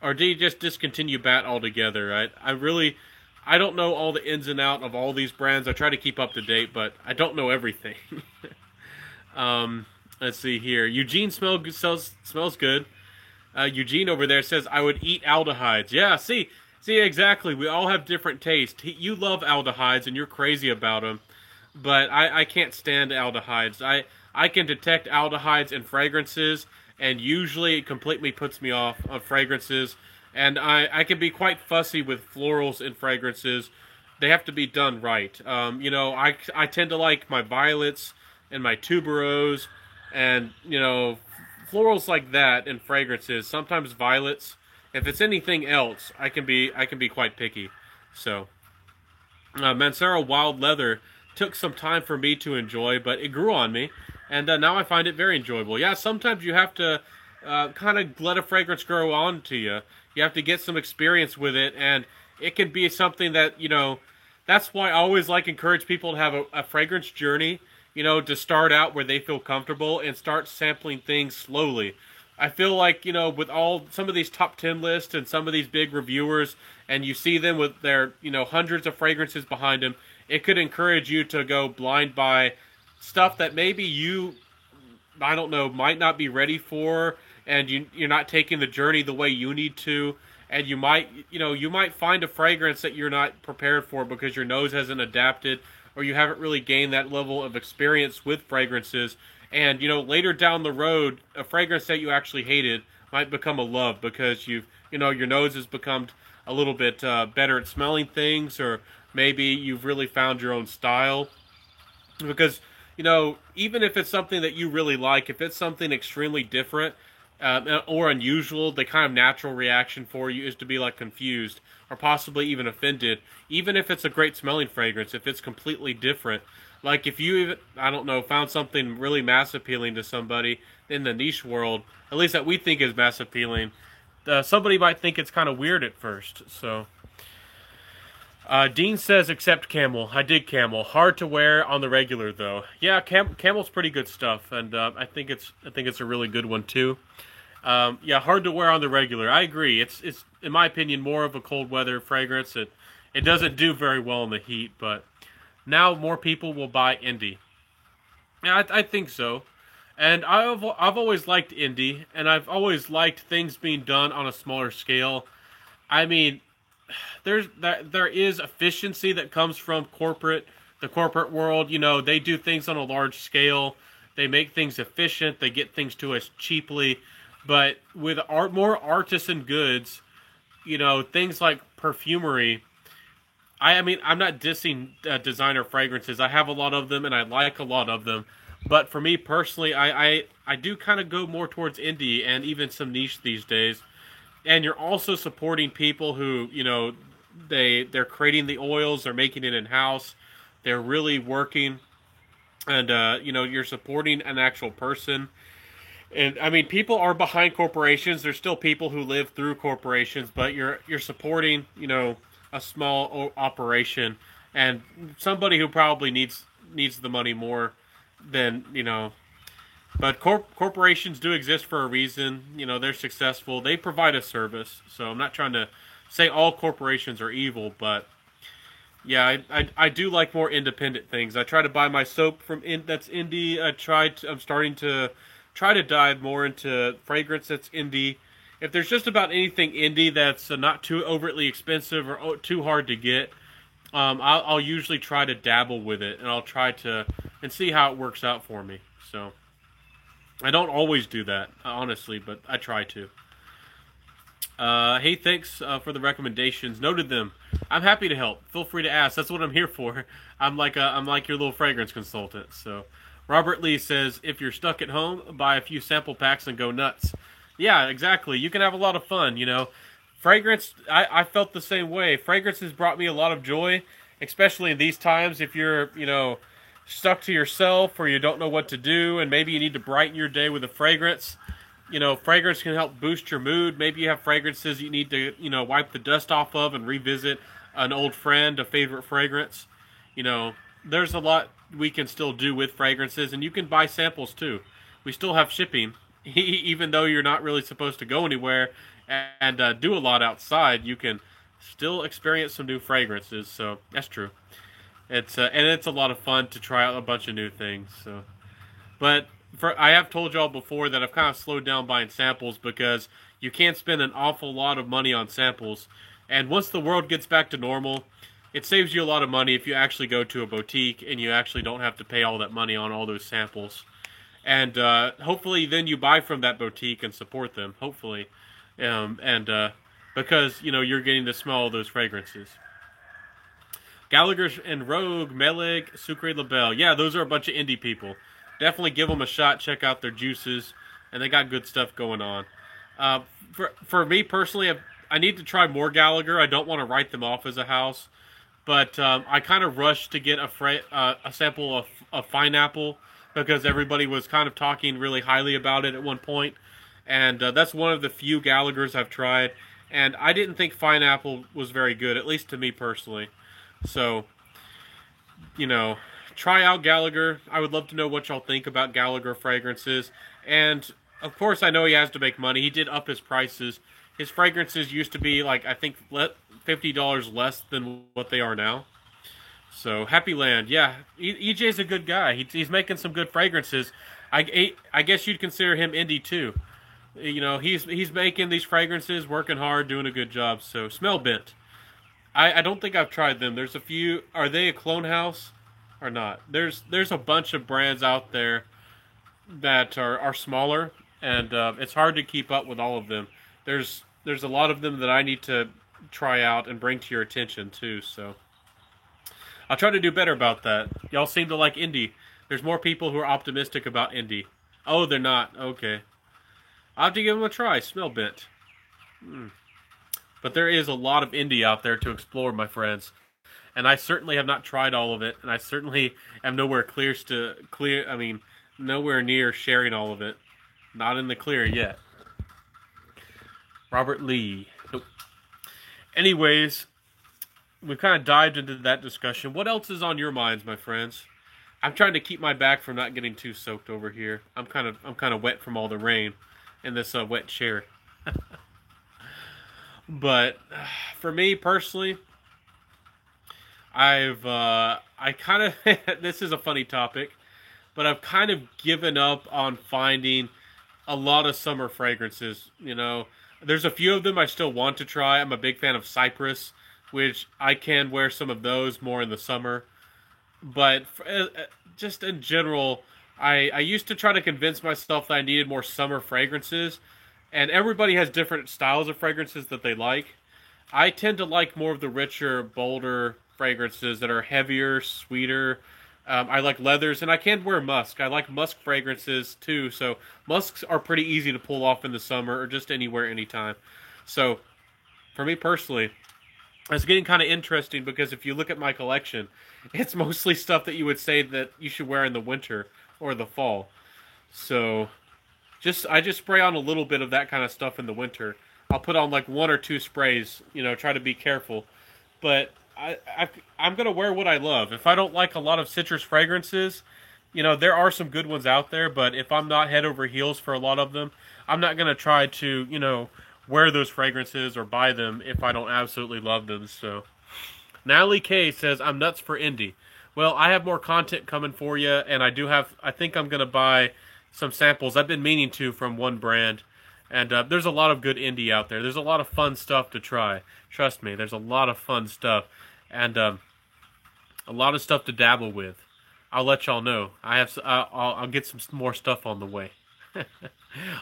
or did he just discontinue Bat altogether? I don't know all the ins and outs of all these brands. I try to keep up to date, but I don't know everything. Let's see here. Eugene smells good. Eugene over there says, I would eat aldehydes. Yeah, see, exactly. We all have different tastes. You love aldehydes, and you're crazy about them, but I can't stand aldehydes. I can detect aldehydes in fragrances, and usually it completely puts me off of fragrances, and I can be quite fussy with florals in fragrances. They have to be done right. I tend to like my violets and my tuberose, and, florals like that in fragrances, sometimes violets. If it's anything else, I can be quite picky. So, Mancera Wild Leather took some time for me to enjoy, but it grew on me, and now I find it very enjoyable. Yeah, sometimes you have to kind of let a fragrance grow on to you. You have to get some experience with it, and it can be something that, that's why I always encourage people to have a fragrance journey, to start out where they feel comfortable and start sampling things slowly. I feel like, with some of these top 10 lists and some of these big reviewers, and you see them with their, hundreds of fragrances behind them, it could encourage you to go blind buy stuff that maybe you, I don't know, might not be ready for, and you're not taking the journey the way you need to, and you might find a fragrance that you're not prepared for because your nose hasn't adapted, or you haven't really gained that level of experience with fragrances. And, later down the road, a fragrance that you actually hated might become a love because your nose has become a little bit better at smelling things, or maybe you've really found your own style. Because, even if it's something that you really like, if it's something extremely different or unusual, the kind of natural reaction for you is to be confused or possibly even offended. Even if it's a great smelling fragrance, if it's completely different. Like if you even, I don't know, found something really mass appealing to somebody in the niche world, at least that we think is mass appealing, somebody might think it's kind of weird at first. So, Dean says, except Camel. I dig Camel. Hard to wear on the regular though. Yeah, Camel's pretty good stuff, and I think it's a really good one too. Yeah, hard to wear on the regular. I agree. It's in my opinion more of a cold weather fragrance. It doesn't do very well in the heat, but now more people will buy indie. Yeah, I think so. And I've always liked indie, and I've always liked things being done on a smaller scale. I mean, there is efficiency that comes from the corporate world. They do things on a large scale. They make things efficient. They get things to us cheaply. But with more artisan goods, things like perfumery. I mean, I'm not dissing designer fragrances. I have a lot of them, and I like a lot of them. But for me personally, I do kind of go more towards indie and even some niche these days. And you're also supporting people who, they're creating the oils, they're making it in-house, they're really working, and, you're supporting an actual person. And, I mean, people are behind corporations. There's still people who live through corporations, but you're supporting, a small operation, and somebody who probably needs the money more than, but corporations do exist for a reason. They're successful. They provide a service. So I'm not trying to say all corporations are evil, but yeah, I do like more independent things. I try to buy my soap that's indie. I'm starting to try to dive more into fragrance that's indie. If there's just about anything indie that's not too overtly expensive or too hard to get, I'll usually try to dabble with it, and I'll try to and see how it works out for me. So I don't always do that, honestly, but I try to. Hey, thanks for the recommendations. Noted them. I'm happy to help. Feel free to ask. That's what I'm here for. I'm like your little fragrance consultant. So Robert Lee says, if you're stuck at home, buy a few sample packs and go nuts. Yeah, exactly. You can have a lot of fun, Fragrance, I felt the same way. Fragrance has brought me a lot of joy, especially in these times. If you're, stuck to yourself or you don't know what to do, and maybe you need to brighten your day with a fragrance. Fragrance can help boost your mood. Maybe you have fragrances you need to, wipe the dust off of and revisit an old friend, a favorite fragrance. There's a lot we can still do with fragrances, and you can buy samples too. We still have shipping. Even though you're not really supposed to go anywhere and do a lot outside, you can still experience some new fragrances. So that's true. It's a lot of fun to try out a bunch of new things. So, but I have told y'all before that I've kind of slowed down buying samples because you can't spend an awful lot of money on samples. And once the world gets back to normal, it saves you a lot of money if you actually go to a boutique and you actually don't have to pay all that money on all those samples. And hopefully then you buy from that boutique and support them, hopefully. Because, you're getting to smell all those fragrances. Gallagher and Rogue, Meleg, Sucre Labelle. Yeah, those are a bunch of indie people. Definitely give them a shot, check out their juices, and they got good stuff going on. For me personally, I need to try more Gallagher. I don't want to write them off as a house. But I kind of rushed to get a sample of Pineapple, because everybody was kind of talking really highly about it at one point. And that's one of the few Gallaghers I've tried. and I didn't think Fine Apple was very good, at least to me personally. So, you know, try out Gallagher. I would love to know what y'all think about Gallagher fragrances. And of course, I know he has to make money. He did up his prices. His fragrances used to be like I think $50 less than what they are now. So Happy Land, yeah, EJ's a good guy. He's making some good fragrances. I guess you'd consider him indie too. You know, he's making these fragrances, working hard, doing a good job. So Smell Bent. I don't think I've tried them. There's a few. Are they a clone house or not? There's a bunch of brands out there that are smaller, and it's hard to keep up with all of them. There's a lot of them that I need to try out and bring to your attention too. So I'll try to do better about that. Y'all seem to like indie. There's more people who are optimistic about indie. Oh, they're not. Okay. I'll have to give them a try. Smell Bent. But there is a lot of indie out there to explore, my friends. And I certainly have not tried all of it. And I certainly am nowhere nowhere near sharing all of it. Not in the clear yet. Robert Lee. Nope. Anyways, we've kind of dived into that discussion. What else is on your minds, my friends? I'm trying to keep my back from not getting too soaked over here. I'm kind of wet from all the rain in this wet chair. But for me personally, I kind of this is a funny topic, but I've kind of given up on finding a lot of summer fragrances. You know, there's a few of them I still want to try. I'm a big fan of Cypress, which I can wear some of those more in the summer. But just in general, I used to try to convince myself that I needed more summer fragrances. And everybody has different styles of fragrances that they like. I tend to like more of the richer, bolder fragrances that are heavier, sweeter. I like leathers, and I can wear musk. I like musk fragrances too. So musks are pretty easy to pull off in the summer or just anywhere, anytime. So for me personally, it's getting kind of interesting because if you look at my collection, it's mostly stuff that you would say that you should wear in the winter or the fall. So I just spray on a little bit of that kind of stuff in the winter. I'll put on like one or two sprays, try to be careful. But I'm going to wear what I love. If I don't like a lot of citrus fragrances, there are some good ones out there, but if I'm not head over heels for a lot of them, I'm not going to try to, wear those fragrances or buy them if I don't absolutely love them. So Natalie K says, I'm nuts for indie. Well, I have more content coming for you, and I think I'm going to buy some samples I've been meaning to from one brand. And there's a lot of good indie out there. There's a lot of fun stuff to try. Trust me, there's a lot of fun stuff. And a lot of stuff to dabble with. I'll let y'all know. I'll get some more stuff on the way.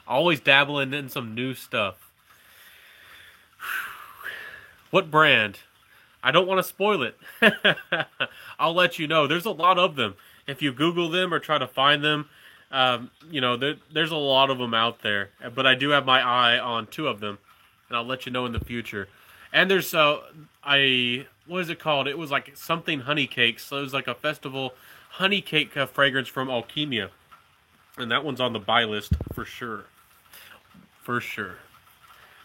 Always dabbling in some new stuff. What brand? I don't want to spoil it. I'll let you know. There's a lot of them. If you Google them or try to find them, there's a lot of them out there. But I do have my eye on two of them, and I'll let you know in the future. And there's what is it called? It was like something honey cakes. So it was like a festival honey cake fragrance from Alchemia, and that one's on the buy list for sure. For sure.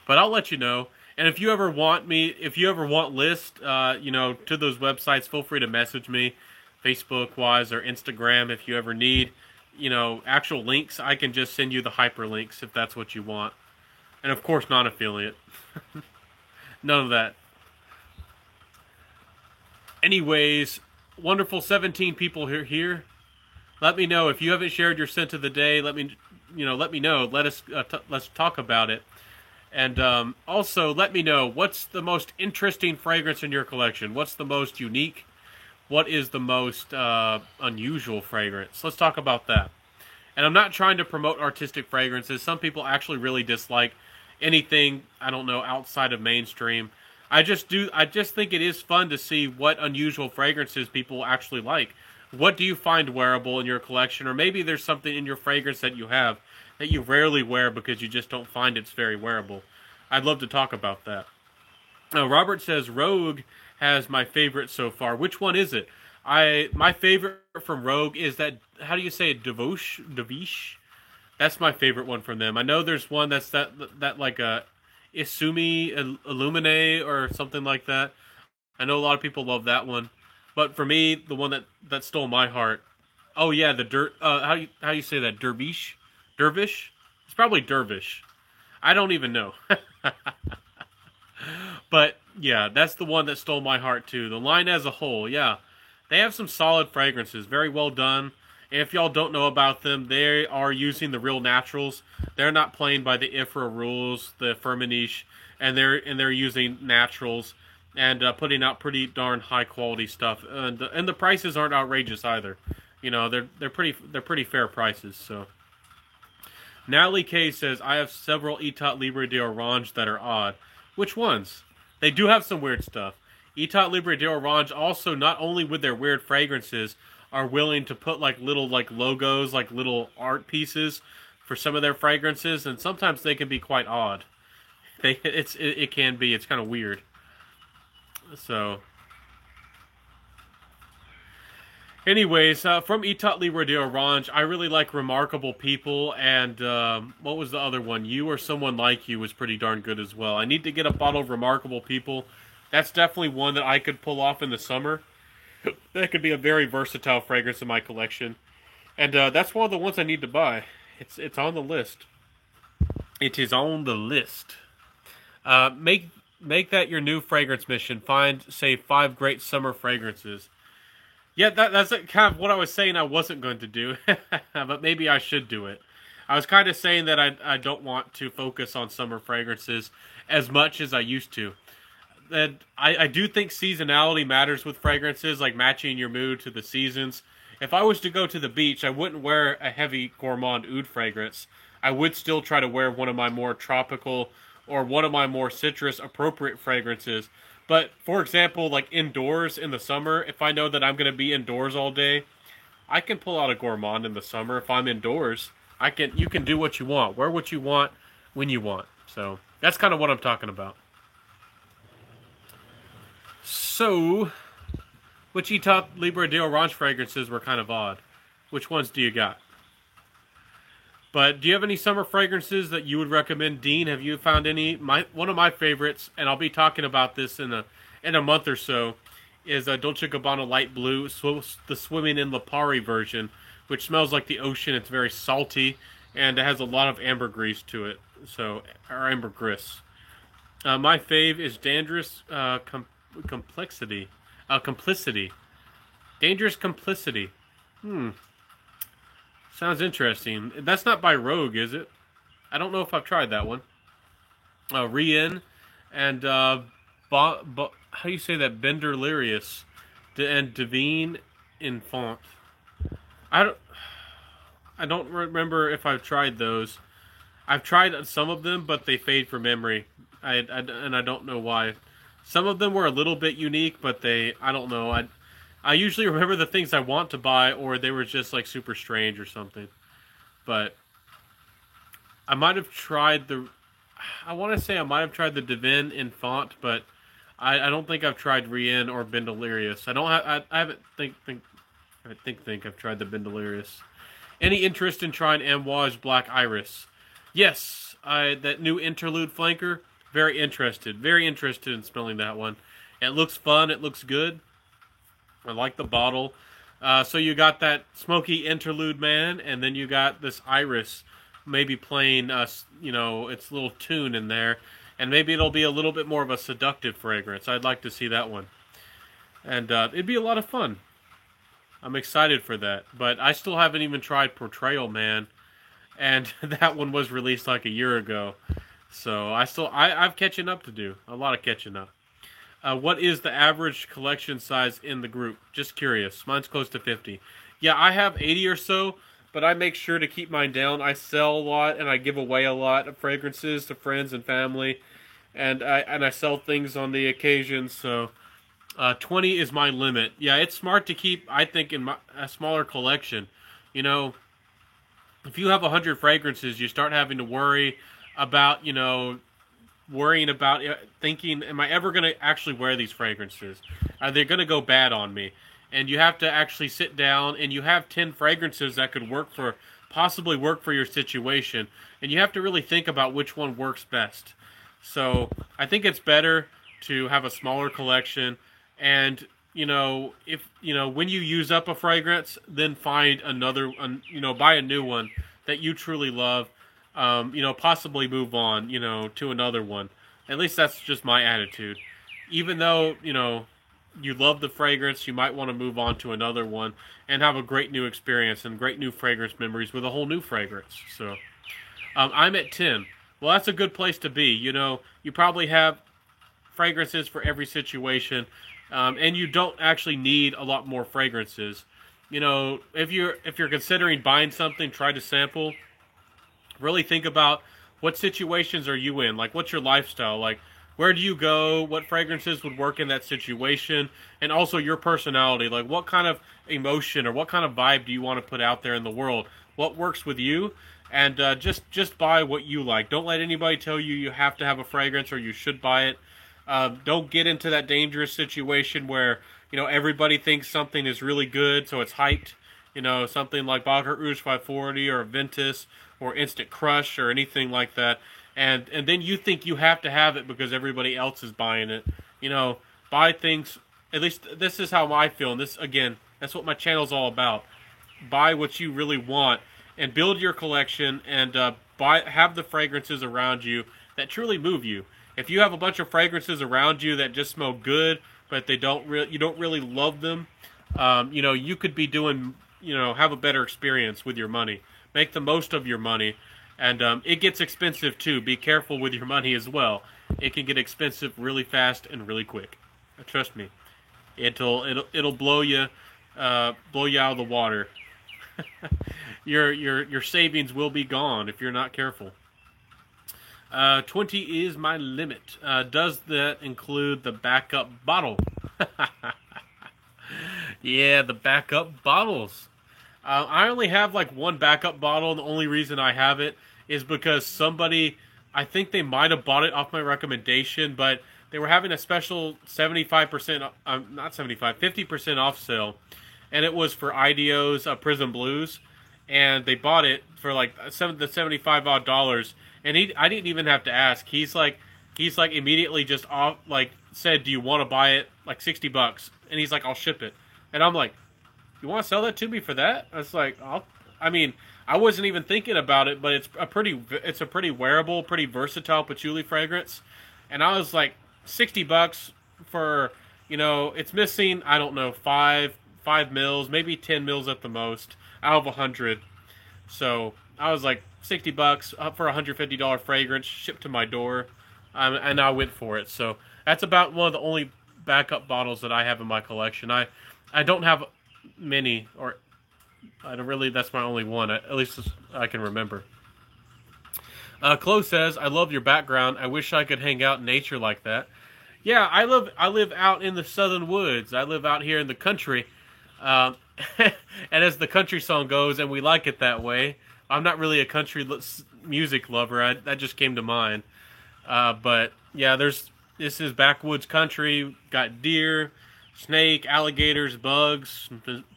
But I'll let you know. And if you ever want lists, to those websites, feel free to message me, Facebook-wise or Instagram if you ever need, actual links. I can just send you the hyperlinks if that's what you want. And of course, non-affiliate. None of that. Anyways, wonderful 17 people here. Let me know if you haven't shared your scent of the day. Let me know. Let's talk about it. And also, let me know, what's the most interesting fragrance in your collection? What's the most unique? What is the most unusual fragrance? Let's talk about that. And I'm not trying to promote artistic fragrances. Some people actually really dislike anything, outside of mainstream. I just think it is fun to see what unusual fragrances people actually like. What do you find wearable in your collection? Or maybe there's something in your fragrance that you have that you rarely wear because you just don't find it's very wearable. I'd love to talk about that. Robert says, Rogue has my favorite so far. Which one is it? My favorite from Rogue is that, how do you say it, Deviche? That's my favorite one from them. I know there's one that's that like a Isumi Illumine or something like that. I know a lot of people love that one, but for me, the one that stole my heart. Oh yeah, the dirt. How you say that? Dervish. It's probably Dervish. I don't even know. But yeah, that's the one that stole my heart too. The line as a whole, yeah, they have some solid fragrances, very well done. And if y'all don't know about them, they are using the real naturals. They're not playing by the IFRA rules, the Firmenich, and they're using naturals and putting out pretty darn high quality stuff. And the prices aren't outrageous either. You know, they're pretty fair prices. So Natalie K says I have several Etat Libre d'Orange that are odd. Which ones? They do have some weird stuff. Etat Libre d'Orange also, not only with their weird fragrances, are willing to put like little like logos, like little art pieces for some of their fragrances, and sometimes they can be quite odd. It can be. It's kind of weird. So, anyways, from Etat Libre d'Orange, I really like Remarkable People, and what was the other one? You or Someone Like You was pretty darn good as well. I need to get a bottle of Remarkable People. That's definitely one that I could pull off in the summer. That could be a very versatile fragrance in my collection. And that's one of the ones I need to buy. It's on the list. It is on the list. Make that your new fragrance mission. Find, say, 5 great summer fragrances. Yeah, that's kind of what I was saying I wasn't going to do. But maybe I should do it. I was kind of saying that I don't want to focus on summer fragrances as much as I used to. That I do think seasonality matters with fragrances, like matching your mood to the seasons. If I was to go to the beach, I wouldn't wear a heavy gourmand oud fragrance. I would still try to wear one of my more tropical or one of my more citrus appropriate fragrances. But for example, like indoors in the summer, if I know that I'm going to be indoors all day, I can pull out a gourmand in the summer. If I'm indoors, you can do what you want, wear what you want, when you want. So that's kind of what I'm talking about. So, which Etat Libre d'Orange fragrances were kind of odd? Which ones do you got? But do you have any summer fragrances that you would recommend, Dean? Have you found any? One of my favorites, and I'll be talking about this in a month or so, is Dolce & Gabbana Light Blue, the Swimming in Lipari version, which smells like the ocean. It's very salty, and it has a lot of ambergris to it. Or ambergris. My fave is Dangerous Complicity. Dangerous Complicity. Sounds interesting. That's not by Rogue, is it? I don't know if I've tried that one. Rien and how do you say that? Benderlirius and Divine Infant. I don't remember if I've tried those. I've tried some of them, but they fade from memory. And I don't know why. Some of them were a little bit unique, but I don't know. I usually remember the things I want to buy, or they were just like super strange or something. But I might have tried I want to say I might have tried the Divine Infant, but I don't think I've tried Rien or Bendelirius. I haven't think I've tried the Bendelirius. Any interest in trying Amouage Black Iris? Yes, that new interlude flanker. Very interested in smelling that one. It looks fun. It looks good. I like the bottle. So you got that smoky interlude man, and then you got this iris maybe playing, its little tune in there, and maybe it'll be a little bit more of a seductive fragrance. I'd like to see that one. And it'd be a lot of fun. I'm excited for that. But I still haven't even tried Portrayal Man, and that one was released like a year ago. So I've catching up to do. A lot of catching up. What is the average collection size in the group? Just curious. Mine's close to 50. Yeah, I have 80 or so, but I make sure to keep mine down. I sell a lot, and I give away a lot of fragrances to friends and family, and I sell things on the occasion, so 20 is my limit. Yeah, it's smart to keep, I think, in a smaller collection. You know, if you have 100 fragrances, you start having to worry about, thinking, am I ever going to actually wear these fragrances? Are they going to go bad on me? And you have to actually sit down, and you have 10 fragrances that could possibly work for your situation. And you have to really think about which one works best. So I think it's better to have a smaller collection, and if when you use up a fragrance, then find another, buy a new one that you truly love. Possibly move on, to another one. At least that's just my attitude. Even though you love the fragrance, you might want to move on to another one and have a great new experience and great new fragrance memories with a whole new fragrance. So I'm at 10. Well, that's a good place to be. You probably have fragrances for every situation, and you don't actually need a lot more fragrances. If you're considering buying something, try to sample. Really think about what situations are you in. Like, what's your lifestyle? Like, where do you go? What fragrances would work in that situation? And also your personality. Like, what kind of emotion or what kind of vibe do you want to put out there in the world? What works with you? And just buy what you like. Don't let anybody tell you you have to have a fragrance or you should buy it. Don't get into that dangerous situation where everybody thinks something is really good, so it's hyped. Something like Baccarat Rouge 540 or Ventus or Instant Crush or anything like that. And then you think you have to have it because everybody else is buying it. Buy things. At least this is how I feel. And this, again, that's what my channel's all about. Buy what you really want and build your collection, and have the fragrances around you that truly move you. If you have a bunch of fragrances around you that just smell good, but you don't really love them, you could be doing, have a better experience with your money. Make the most of your money. And it gets expensive too. Be careful with your money as well. It can get expensive really fast and really quick. Trust me. It'll blow you out of the water. Your savings will be gone if you're not careful. 20 is my limit. Does that include the backup bottle? Yeah, the backup bottles. I only have like one backup bottle, and the only reason I have it is because somebody, I think they might have bought it off my recommendation, but they were having a special 75%, not 75, 50% off sale, and it was for IDEO's Prism Blues, and they bought it for like the $75 odd dollars, and I didn't even have to ask. He's like immediately just off, like said, "Do you want to buy it? Like $60," and he's like, "I'll ship it," and I'm like, "You want to sell that to me for that?" I was like, I wasn't even thinking about it, but it's a pretty wearable, pretty versatile patchouli fragrance, and I was like, $60 for, it's missing, I don't know, 5 mils, maybe 10 mils at the most out of 100. So I was like, $60 up for a $150 fragrance shipped to my door, and I went for it. So that's about one of the only backup bottles that I have in my collection. I don't have many, or I don't really. That's my only one, at least I can remember. Chloe says, "I love your background. I wish I could hang out in nature like that." Yeah, I live out in the southern woods. I live out here in the country, and as the country song goes, and we like it that way. I'm not really a country music lover. That just came to mind. But yeah, this is backwoods country. Got deer, snake, alligators, bugs,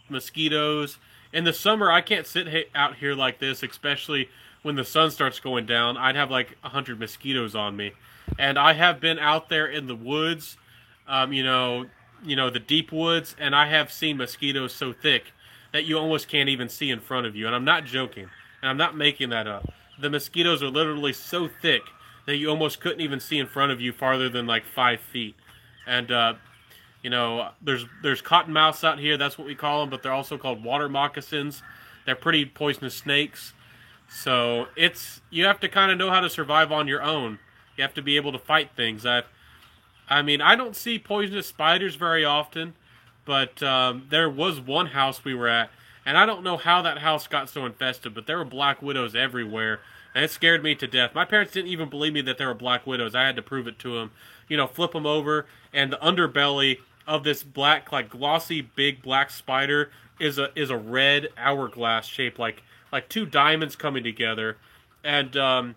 mosquitoes. In the summer, I can't sit out here like this, especially when the sun starts going down. I'd have like 100 mosquitoes on me. And I have been out there in the woods, the deep woods, and I have seen mosquitoes so thick that you almost can't even see in front of you. And I'm not joking, and I'm not making that up. The mosquitoes are literally so thick that you almost couldn't even see in front of you farther than like 5 feet. And there's cottonmouths out here. That's what we call them, but they're also called water moccasins. They're pretty poisonous snakes. So you have to kind of know how to survive on your own. You have to be able to fight things. I don't see poisonous spiders very often, but there was one house we were at, and I don't know how that house got so infested, but there were black widows everywhere, and it scared me to death. My parents didn't even believe me that there were black widows. I had to prove it to them. Flip them over, and the underbelly of this black, like glossy, big black spider is a red hourglass shape, like two diamonds coming together. And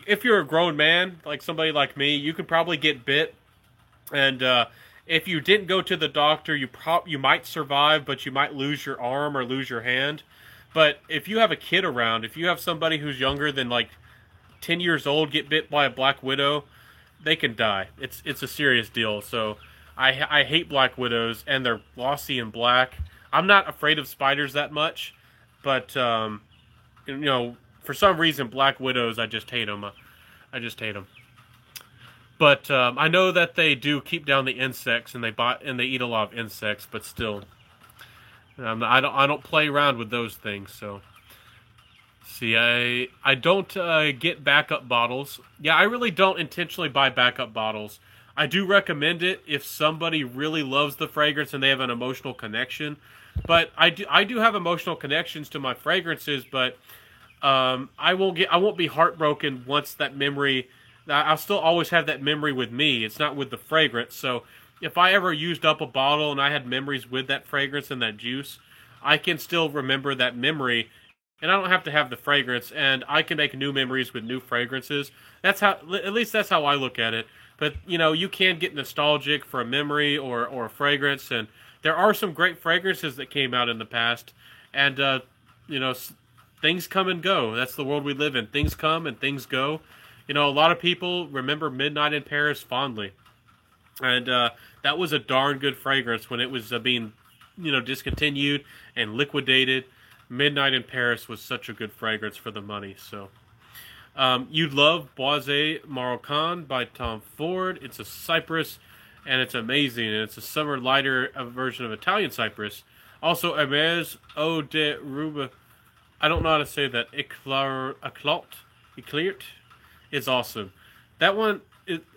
if you're a grown man, like somebody like me, you could probably get bit. And if you didn't go to the doctor, you might survive, but you might lose your arm or lose your hand. But if you have a kid around, if you have somebody who's younger than like 10 years old get bit by a black widow, they can die. It's a serious deal. So I hate black widows, and they're glossy and black. I'm not afraid of spiders that much, but you know, for some reason, black widows, I just hate them. I just hate them. But I know that they do keep down the insects, and they eat a lot of insects. But still, I don't play around with those things. So, see, I don't get backup bottles. Yeah, I really don't intentionally buy backup bottles. I do recommend it if somebody really loves the fragrance and they have an emotional connection. But I do have emotional connections to my fragrances, but I won't be heartbroken once that memory. I'll still always have that memory with me. It's not with the fragrance. So if I ever used up a bottle and I had memories with that fragrance and that juice, I can still remember that memory, and I don't have to have the fragrance, and I can make new memories with new fragrances. At least that's how I look at it. But you know, you can get nostalgic for a memory or a fragrance, and there are some great fragrances that came out in the past, and you know, things come and go. That's the world we live in. Things come and things go. You know, a lot of people remember Midnight in Paris fondly. And that was a darn good fragrance when it was being, you know, discontinued and liquidated. Midnight in Paris was such a good fragrance for the money. So, you'd love Boisé Marocain by Tom Ford. It's a cypress, and it's amazing. And it's a summer lighter version of Italian cypress. Also, Hermès Eau de Rube. I don't know how to say that. Eclair. Is awesome. That one,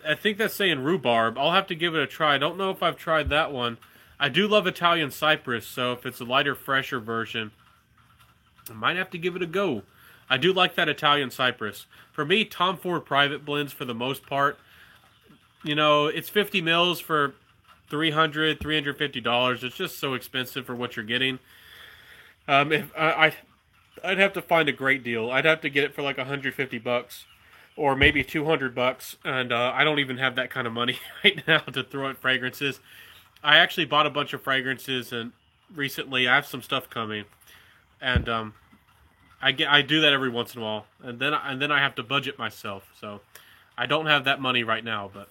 I think that's saying rhubarb. I'll have to give it a try. I don't know if I've tried that one. I do love Italian cypress, so if it's a lighter, fresher version, I might have to give it a go. I do like that Italian cypress. For me, Tom Ford private blends, for the most part, you know, it's 50 mils for $350. It's just so expensive for what you're getting. If I'd have to find a great deal. I'd have to get it for like $150. Or maybe $200, and I don't even have that kind of money right now to throw at fragrances. I actually bought a bunch of fragrances, and recently I have some stuff coming, and I do that every once in a while, and then I have to budget myself. So I don't have that money right now, but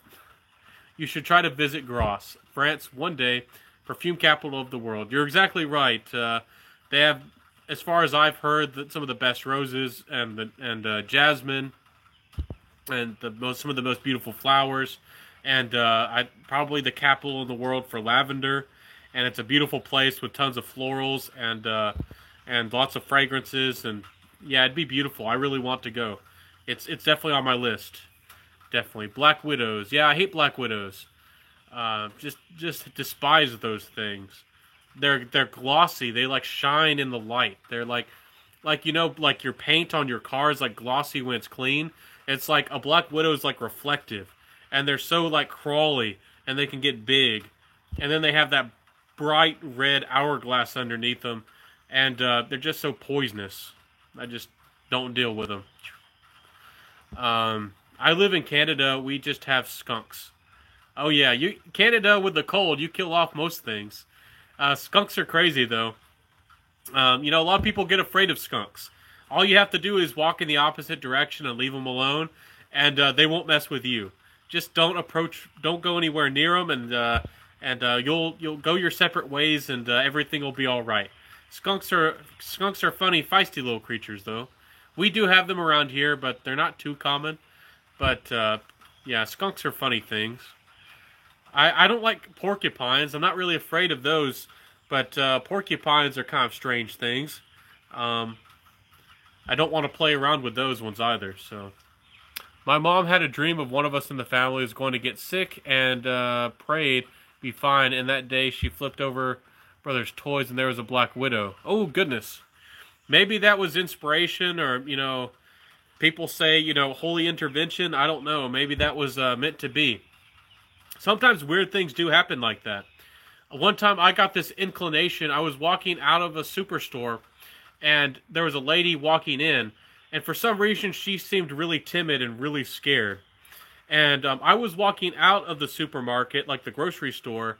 you should try to visit Grasse, France, one day, perfume capital of the world. You're exactly right. They have, as far as I've heard, some of the best roses and jasmine. And some of the most beautiful flowers, and probably the capital in the world for lavender, and it's a beautiful place with tons of florals and lots of fragrances, and yeah, it'd be beautiful. I really want to go. It's definitely on my list. Definitely. Black widows. Yeah, I hate black widows. Just despise those things. They're glossy. They like shine in the light. They're like you know, like your paint on your car is like glossy when it's clean. It's like a black widow is like reflective, and they're so like crawly, and they can get big, and then they have that bright red hourglass underneath them, and they're just so poisonous. I just don't deal with them. I live in Canada. We just have skunks. Oh yeah, Canada with the cold, you kill off most things. Skunks are crazy though. You know, a lot of people get afraid of skunks. All you have to do is walk in the opposite direction and leave them alone, and they won't mess with you. Just don't go anywhere near them, and you'll go your separate ways, and everything will be all right. Skunks are funny, feisty little creatures, though. We do have them around here, but they're not too common. But yeah, skunks are funny things. I don't like porcupines. I'm not really afraid of those, but porcupines are kind of strange things. I don't want to play around with those ones either. So, my mom had a dream of one of us in the family was going to get sick, and prayed be fine. And that day, she flipped over brother's toys, and there was a black widow. Oh goodness, maybe that was inspiration, or you know, people say, you know, holy intervention. I don't know. Maybe that was meant to be. Sometimes weird things do happen like that. One time, I got this inclination. I was walking out of a superstore, and there was a lady walking in, and for some reason she seemed really timid and really scared. And I was walking out of the supermarket, like the grocery store,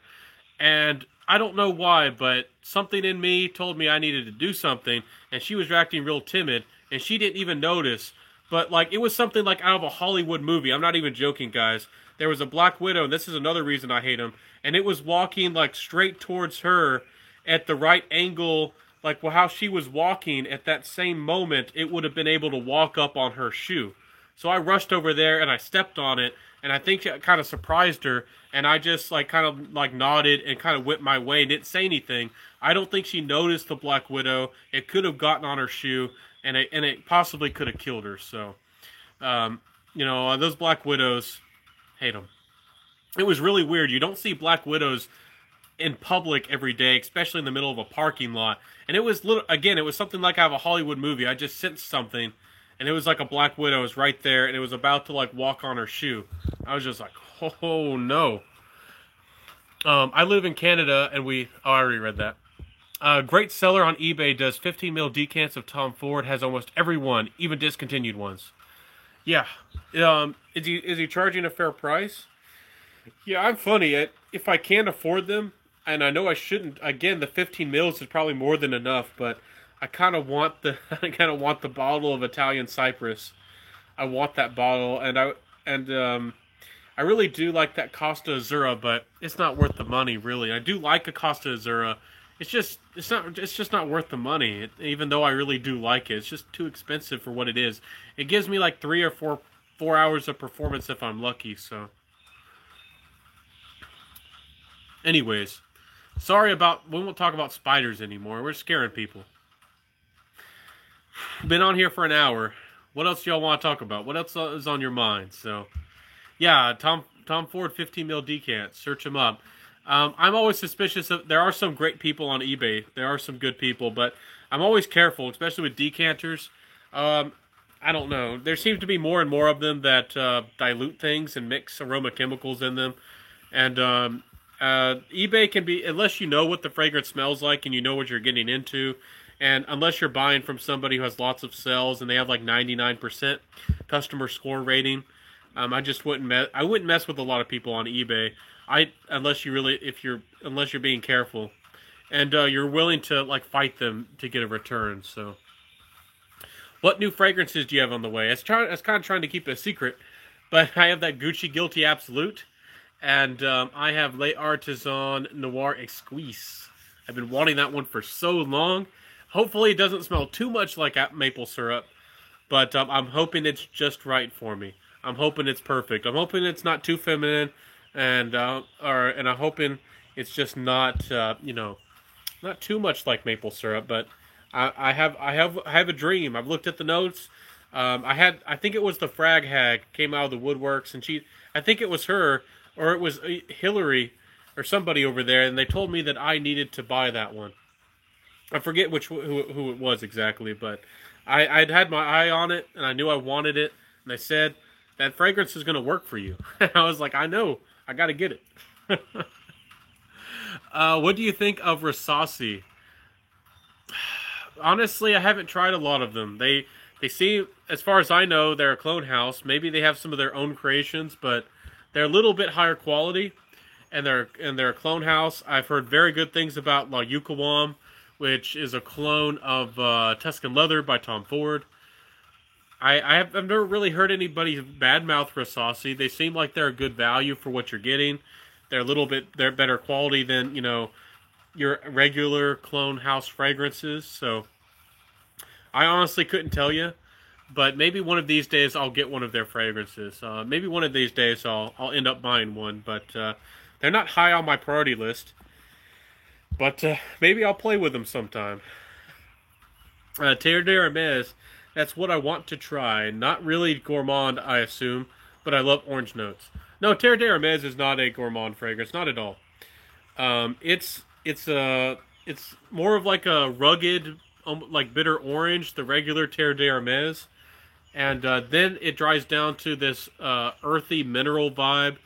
and I don't know why, but something in me told me I needed to do something, and she was acting real timid, and she didn't even notice. but like it was something like out of a Hollywood movie. I'm not even joking, guys. There was a Black Widow, and this is another reason I hate him. And it was walking like straight towards her at the right angle, like how she was walking at that same moment. It would have been able to walk up on her shoe. So I rushed over there and I stepped on it, and I think it kind of surprised her. And I just like kind of like nodded and kind of went my way, didn't say anything. I don't think she noticed the Black Widow. It could have gotten on her shoe, and it possibly could have killed her. So, those Black Widows, hate them. It was really weird. You don't see Black Widows in public every day, especially in the middle of a parking lot. And it was it was something like out of a Hollywood movie. I just sensed something, and it was like a Black Widow was right there, and it was about to like walk on her shoe. I was just like, oh no. I live in Canada, and I already read that. Great seller on eBay does 15 mil decants of Tom Ford, has almost every one, even discontinued ones. Yeah. Is he charging a fair price? Yeah, I'm funny. If I can't afford them, and I know I shouldn't, again, the 15 mils is probably more than enough, but I kind of want the bottle of Italian Cypress. I want that bottle, and I really do like that Costa Azzurra, but it's not worth the money, really. I do like a Costa Azzurra. It's just not worth the money, even though I really do like it. It's just too expensive for what it is. It gives me like 3 or 4 hours of performance if I'm lucky, so. Anyways, we won't talk about spiders anymore. We're scaring people. Been on here for an hour. What else do y'all want to talk about? What else is on your mind? So, yeah, Tom Ford 15 mil decant. Search him up. I'm always suspicious of. There are some great people on eBay. There are some good people, but I'm always careful, especially with decanters. I don't know. There seems to be more and more of them that dilute things and mix aroma chemicals in them, and eBay can be, unless you know what the fragrance smells like and you know what you're getting into, and unless you're buying from somebody who has lots of sales and they have like 99% customer score rating, I wouldn't mess with a lot of people on eBay. Unless you're being careful, and you're willing to like fight them to get a return. So, what new fragrances do you have on the way? I was kind of trying to keep it a secret, but I have that Gucci Guilty Absolute, and I have Les Artisans Noir Exquise. I've been wanting that one for so long. Hopefully, it doesn't smell too much like maple syrup, but I'm hoping it's just right for me. I'm hoping it's perfect. I'm hoping it's not too feminine. And I'm hoping it's just not not too much like maple syrup, but I have a dream. I've looked at the notes. I think it was the Frag Hag came out of the woodworks, and I think it was her, or it was Hillary or somebody over there, and they told me that I needed to buy that one. I forget who it was exactly, but I'd had my eye on it, and I knew I wanted it, and they said that fragrance is going to work for you. I was like, I know. I gotta get it. What do you think of Rasasi? Honestly, I haven't tried a lot of them. They seem, as far as I know, they're a clone house. Maybe they have some of their own creations, but they're a little bit higher quality, and they're a clone house. I've heard very good things about La Yucawam, which is a clone of Tuscan Leather by Tom Ford. I've never really heard anybody badmouth Rasasi. They seem like they're a good value for what you're getting. They're better quality than, your regular clone house fragrances. So I honestly couldn't tell you, but maybe one of these days I'll get one of their fragrances. Maybe one of these days I'll end up buying one, but they're not high on my priority list. But maybe I'll play with them sometime. Terre d'Hermes. That's what I want to try. Not really gourmand, I assume, but I love orange notes. No, Terre d'Hermes is not a gourmand fragrance, not at all. It's more of like a rugged, like bitter orange, the regular Terre d'Hermes, and then it dries down to this earthy mineral vibe,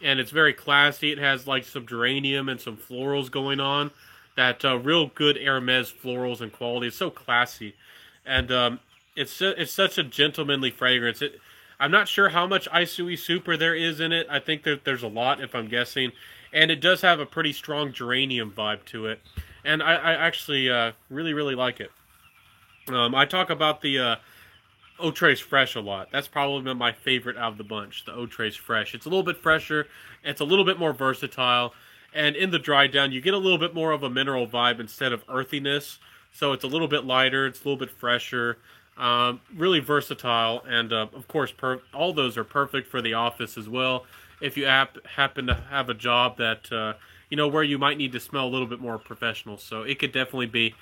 and it's very classy. It has like some geranium and some florals going on. That real good Hermes florals and quality. It's so classy, and it's such a gentlemanly fragrance. I'm not sure how much Isui Super there is in it. I think that there's a lot, if I'm guessing. And it does have a pretty strong geranium vibe to it. And I actually really, really like it. I talk about the Eau Tres Fresh a lot. That's probably been my favorite out of the bunch, the Eau Tres Fresh. It's a little bit fresher, it's a little bit more versatile, and in the dry down, you get a little bit more of a mineral vibe instead of earthiness. So it's a little bit lighter, it's a little bit fresher, really versatile, and of course, all those are perfect for the office as well. If you happen to have a job that where you might need to smell a little bit more professional, so it could definitely be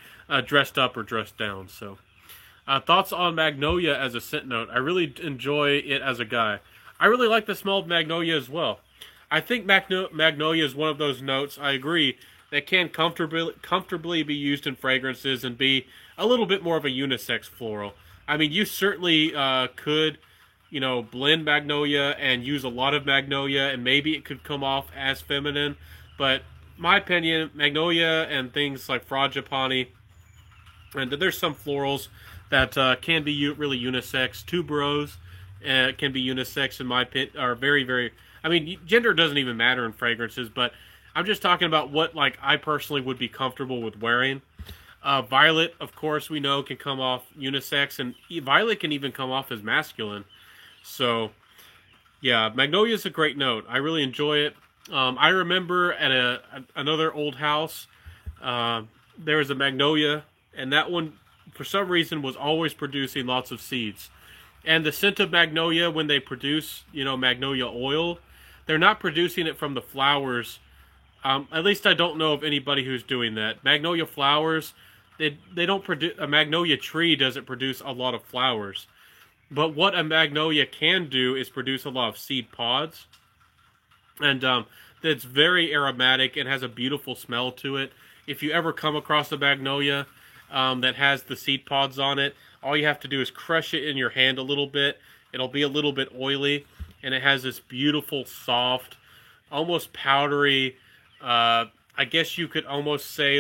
dressed up or dressed down. So. Thoughts on Magnolia as a scent note. I really enjoy it as a guy. I really like the smell of Magnolia as well. I think Magnolia is one of those notes, I agree, that can comfortably be used in fragrances and be a little bit more of a unisex floral. I mean, you certainly could, blend Magnolia and use a lot of Magnolia, and maybe it could come off as feminine. But my opinion, Magnolia and things like Frangipani, and there's some florals that can be really unisex. Tuberose can be unisex in my opinion, are very, very... I mean, gender doesn't even matter in fragrances, but I'm just talking about what I personally would be comfortable with wearing. Violet, of course, we know can come off unisex, and Violet can even come off as masculine. So, yeah, Magnolia is a great note. I really enjoy it. I remember at another old house, there was a Magnolia, and that one, for some reason, was always producing lots of seeds. And the scent of Magnolia, when they produce, Magnolia oil, they're not producing it from the flowers. At least I don't know of anybody who's doing that. Magnolia flowers, they don't produce... A Magnolia tree doesn't produce a lot of flowers. But what a Magnolia can do is produce a lot of seed pods. And it's very aromatic and has a beautiful smell to it. If you ever come across a Magnolia that has the seed pods on it, all you have to do is crush it in your hand a little bit. It'll be a little bit oily, and it has this beautiful, soft, almost powdery, I guess you could almost say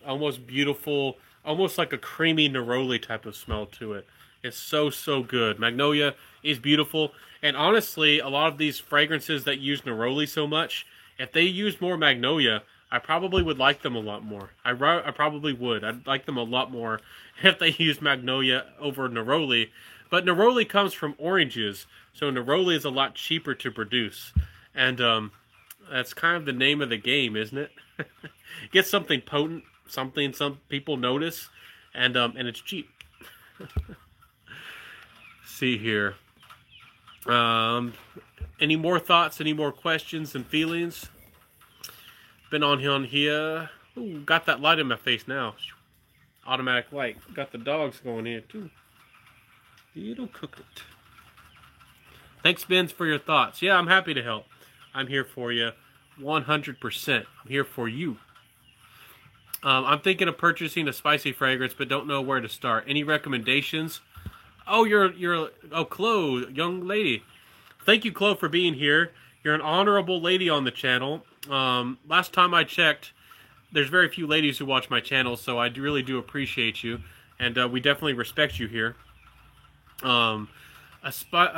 almost beautiful, almost like a creamy neroli type of smell to it. It's so, so good. Magnolia is beautiful, and honestly, a lot of these fragrances that use neroli so much, if they used more Magnolia, I probably would like them a lot more. I probably would. I'd like them a lot more if they used Magnolia over neroli. But neroli comes from oranges, so neroli is a lot cheaper to produce. And that's kind of the name of the game, isn't it? Get something potent, something some people notice, and it's cheap. See here. Any more thoughts? Any more questions and feelings? Been on here. Ooh, got that light in my face now. Automatic light. Got the dogs going here too. It'll cook it. Thanks, Benz, for your thoughts. Yeah, I'm happy to help. I'm here for you 100%. I'm here for you. I'm thinking of purchasing a spicy fragrance, but don't know where to start. Any recommendations? Oh, you're Chloe, young lady. Thank you, Chloe, for being here. You're an honorable lady on the channel. Last time I checked, there's very few ladies who watch my channel, so I really do appreciate you, and we definitely respect you here. A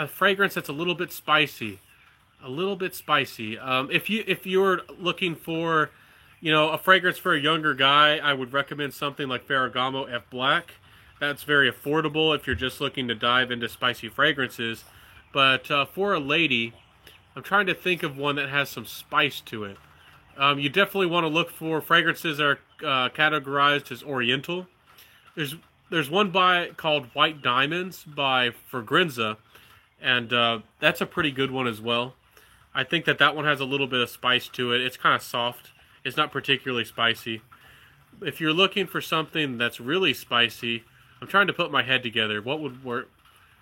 fragrance that's a little bit spicy. If you're looking for, a fragrance for a younger guy, I would recommend something like Ferragamo F Black. That's very affordable if you're just looking to dive into spicy fragrances. But for a lady, I'm trying to think of one that has some spice to it. You definitely want to look for fragrances that are categorized as oriental. There's one called White Diamonds by Fragranza, and that's a pretty good one as well. I think that one has a little bit of spice to it. It's kind of soft. It's not particularly spicy. If you're looking for something that's really spicy, I'm trying to put my head together. What would work?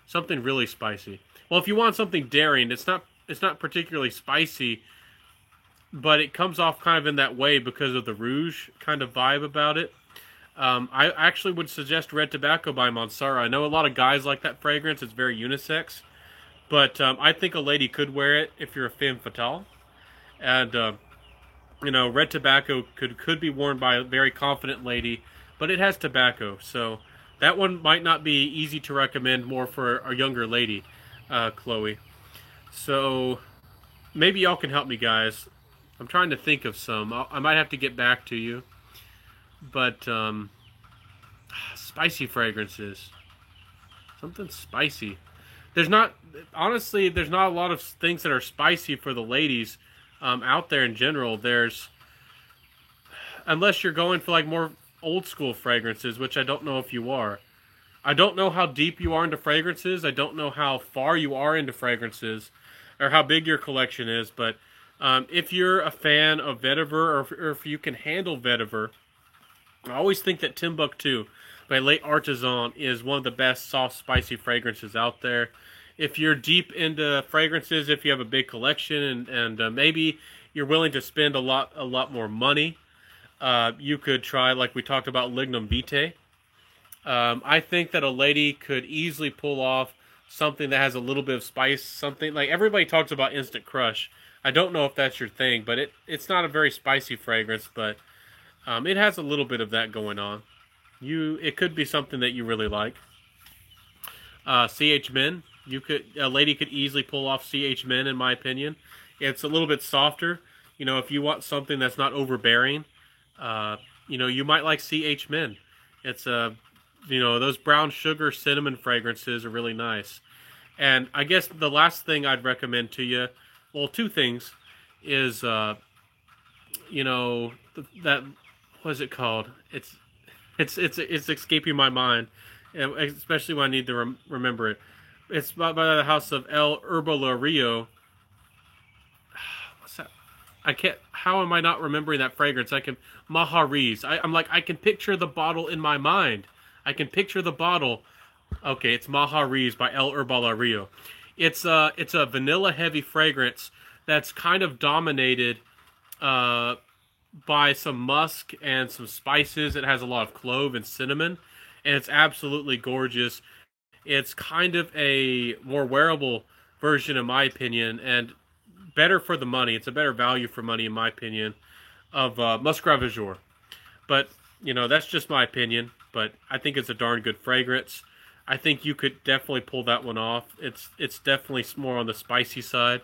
Something really spicy. Well, if you want something daring, it's not particularly spicy, but it comes off kind of in that way because of the rouge kind of vibe about it. I actually would suggest Red Tobacco by Mansara. I know a lot of guys like that fragrance. It's very unisex. But I think a lady could wear it if you're a femme fatale. And, Red Tobacco could be worn by a very confident lady, but it has tobacco. So that one might not be easy to recommend more for a younger lady, Chloe. So maybe y'all can help me, guys. I'm trying to think of some. I might have to get back to you. But spicy fragrances. Something spicy. There's not, honestly, there's not a lot of things that are spicy for the ladies out there in general. There's, unless you're going for like more old school fragrances, which I don't know if you are. I don't know how deep you are into fragrances. I don't know how far you are into fragrances or how big your collection is. But if you're a fan of vetiver or if you can handle vetiver, I always think that Timbuktu by Les Artisans is one of the best soft, spicy fragrances out there. If you're deep into fragrances, if you have a big collection and maybe you're willing to spend a lot more money, you could try, like we talked about, Lignum Vitae. I think that a lady could easily pull off something that has a little bit of spice. Something like everybody talks about Instant Crush. I don't know if that's your thing, but it's not a very spicy fragrance, but it has a little bit of that going on. It could be something that you really like. CH Men, a lady could easily pull off CH Men, in my opinion. It's a little bit softer. You know, if you want something that's not overbearing, you might like CH Men. It's those brown sugar cinnamon fragrances are really nice. And I guess the last thing I'd recommend to you, well, two things, is that what is it called? It's escaping my mind, especially when I need to remember it. It's by the house of El Herbolario. What's that? I can't. How am I not remembering that fragrance? Mahariz. I can picture the bottle in my mind. I can picture the bottle. Okay, it's Mahariz by El Herbolario. It's a vanilla heavy fragrance that's kind of dominated by some musk and some spices. It has a lot of clove and cinnamon, and it's absolutely gorgeous. It's kind of a more wearable version, in my opinion, and better for the money. It's a better value for money, in my opinion, of Muscat Vigor. But, that's just my opinion, but I think it's a darn good fragrance. I think you could definitely pull that one off. It's definitely more on the spicy side.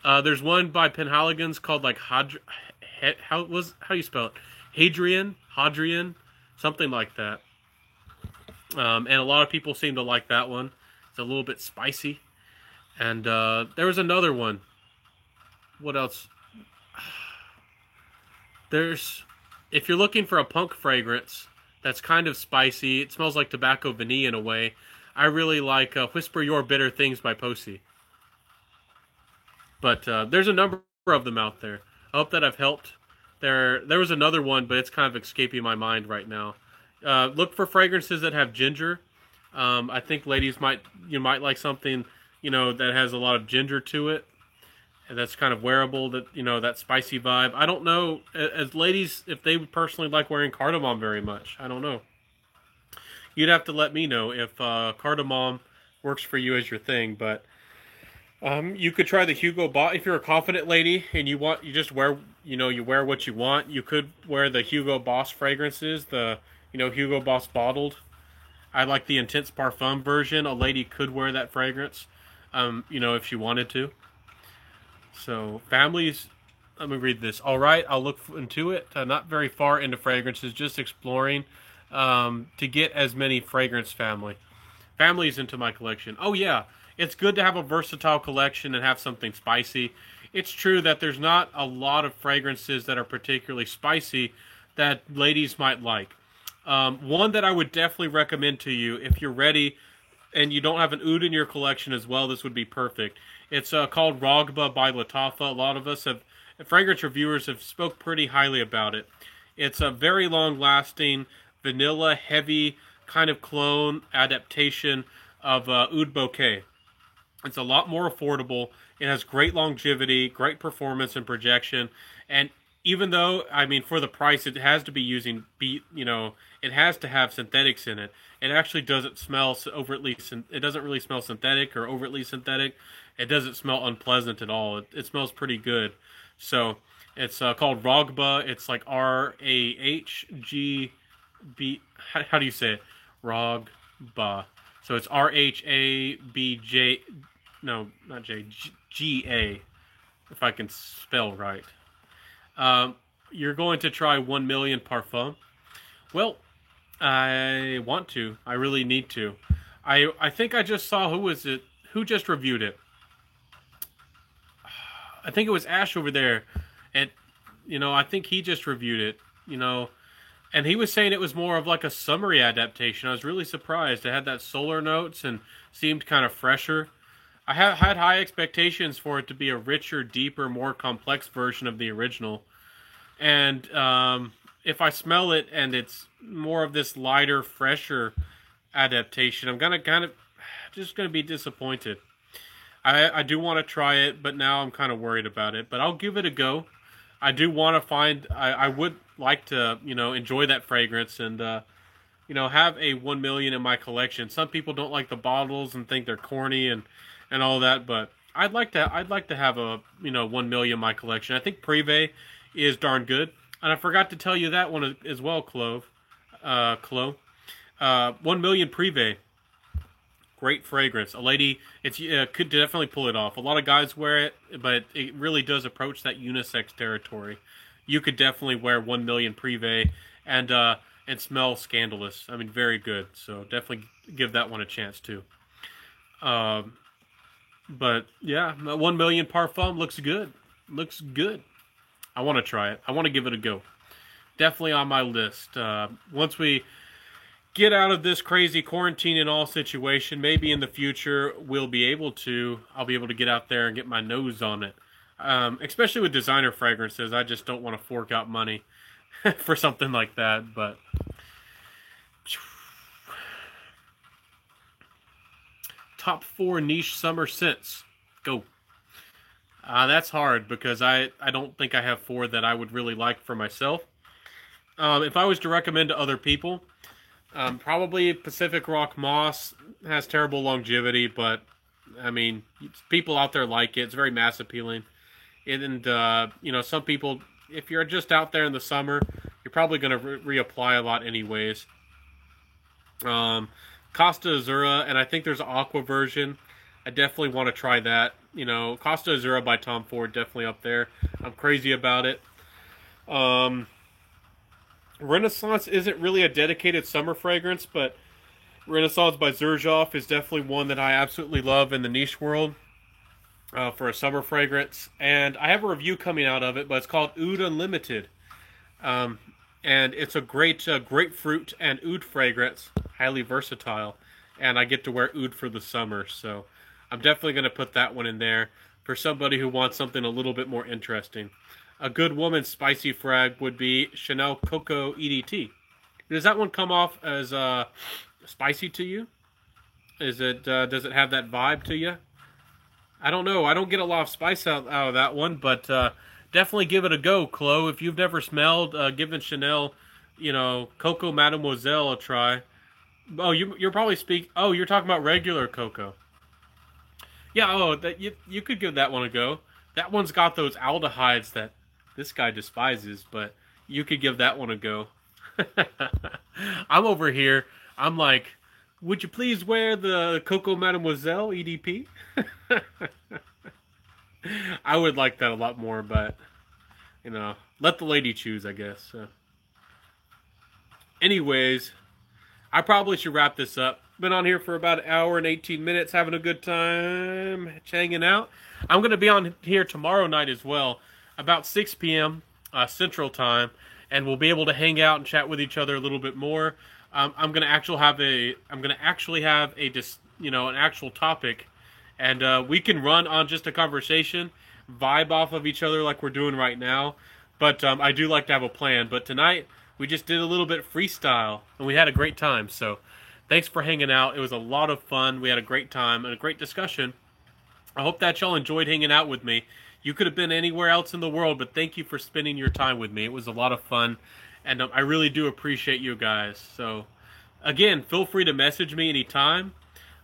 There's one by Penhaligon's called like how do you spell it? Hadrian, something like that. And a lot of people seem to like that one. It's a little bit spicy. And there was another one. What else? If you're looking for a punk fragrance that's kind of spicy, it smells like tobacco vanille in a way, I really like Whisper Your Bitter Things by Posey. But there's a number of them out there. I hope that I've helped. There was another one, but it's kind of escaping my mind right now. Look for fragrances that have ginger. I think ladies might like something that has a lot of ginger to it, and that's kind of wearable. That spicy vibe. I don't know as ladies if they personally like wearing cardamom very much. I don't know. You'd have to let me know if cardamom works for you as your thing, but. You could try the Hugo Boss if you're a confident lady and you just wear you wear what you want. You could wear the Hugo Boss fragrances, the Hugo Boss bottled. I like the Intense Parfum version. A lady could wear that fragrance, if she wanted to. So families, let me read this. All right, I'll look into it. Not very far into fragrances, just exploring to get as many fragrance families into my collection. Oh yeah. It's good to have a versatile collection and have something spicy. It's true that there's not a lot of fragrances that are particularly spicy that ladies might like. One that I would definitely recommend to you if you're ready and you don't have an oud in your collection as well, this would be perfect. It's called Rogba by Lattafa. A lot of us fragrance reviewers have spoke pretty highly about it. It's a very long-lasting, vanilla, heavy kind of clone adaptation of Oud Bouquet. It's a lot more affordable. It has great longevity, great performance and projection. And even though, for the price, it has to be it has to have synthetics in it. It actually doesn't smell it doesn't really smell synthetic or overtly synthetic. It doesn't smell unpleasant at all. It smells pretty good. So it's called Rogba. It's like RAHGB. How do you say it? Rogba. So it's RHABJ. No, not J. GA, if I can spell right. You're going to try 1 Million Parfum. Well, I want to. I really need to. I think I just saw, who was it? Who just reviewed it? I think it was Ash over there, and I think he just reviewed it. And he was saying it was more of like a summery adaptation. I was really surprised. It had that solar notes and seemed kind of fresher. I had high expectations for it to be a richer, deeper, more complex version of the original. And if I smell it and it's more of this lighter, fresher adaptation, I'm gonna kind of just gonna be disappointed. I do want to try it, but now I'm kind of worried about it. But I'll give it a go. I do want to find. I would like to, enjoy that fragrance and, have a 1 million in my collection. Some people don't like the bottles and think they're corny and all that, but I'd like to have a 1 million in my collection. I think Privé is darn good, and I forgot to tell you that one as well, Chloe. 1 million Privé. Great fragrance. A lady, it's could definitely pull it off. A lot of guys wear it, but it really does approach that unisex territory. You could definitely wear 1 million Privé and smell scandalous. I mean, very good. So definitely give that one a chance too. But yeah, 1 million Parfum looks good. Looks good. I want to try it. I want to give it a go. Definitely on my list. Once we get out of this crazy quarantine and all situation, maybe in the future I'll be able to get out there and get my nose on it. Especially with designer fragrances, I just don't want to fork out money for something like that. But top 4 niche summer scents. Go. That's hard because I don't think I have 4 that I would really like for myself. If I was to recommend to other people, probably Pacific Rock Moss has terrible longevity, but I mean, people out there like it. It's very mass appealing. And some people, if you're just out there in the summer, you're probably going to reapply a lot anyways. Costa Azura, and I think there's an aqua version. I definitely want to try that. Costa Azura by Tom Ford, definitely up there. I'm crazy about it. Renaissance isn't really a dedicated summer fragrance, but Renaissance by Xerjoff is definitely one that I absolutely love in the niche world for a summer fragrance. And I have a review coming out of it, but it's called Oud Unlimited. And it's a great grapefruit and oud fragrance, highly versatile. And I get to wear oud for the summer, so I'm definitely going to put that one in there for somebody who wants something a little bit more interesting. A good woman's spicy frag would be Chanel Coco EDT. Does that one come off as spicy to you? Does it have that vibe to you? I don't know. I don't get a lot of spice out of that one, but definitely give it a go, Chloe. If you've never smelled, giving Chanel, Coco Mademoiselle a try. Oh, you're probably you're talking about regular Coco. Yeah. That you could give that one a go. That one's got those aldehydes that this guy despises, but you could give that one a go. I'm over here. I'm like, would you please wear the Coco Mademoiselle EDP? I would like that a lot more, but, let the lady choose, I guess. So. Anyways, I probably should wrap this up. Been on here for about an hour and 18 minutes, having a good time, hanging out. I'm going to be on here tomorrow night as well, about 6 p.m. Central Time, and we'll be able to hang out and chat with each other a little bit more. I'm going to actually have an actual topic, and we can run on just a conversation, vibe off of each other like we're doing right now. But I do like to have a plan. But tonight we just did a little bit freestyle, and we had a great time. So thanks for hanging out. It was a lot of fun. We had a great time and a great discussion. I hope that y'all enjoyed hanging out with me. You could have been anywhere else in the world, but thank you for spending your time with me. It was a lot of fun, and I really do appreciate you guys. So, again, feel free to message me anytime.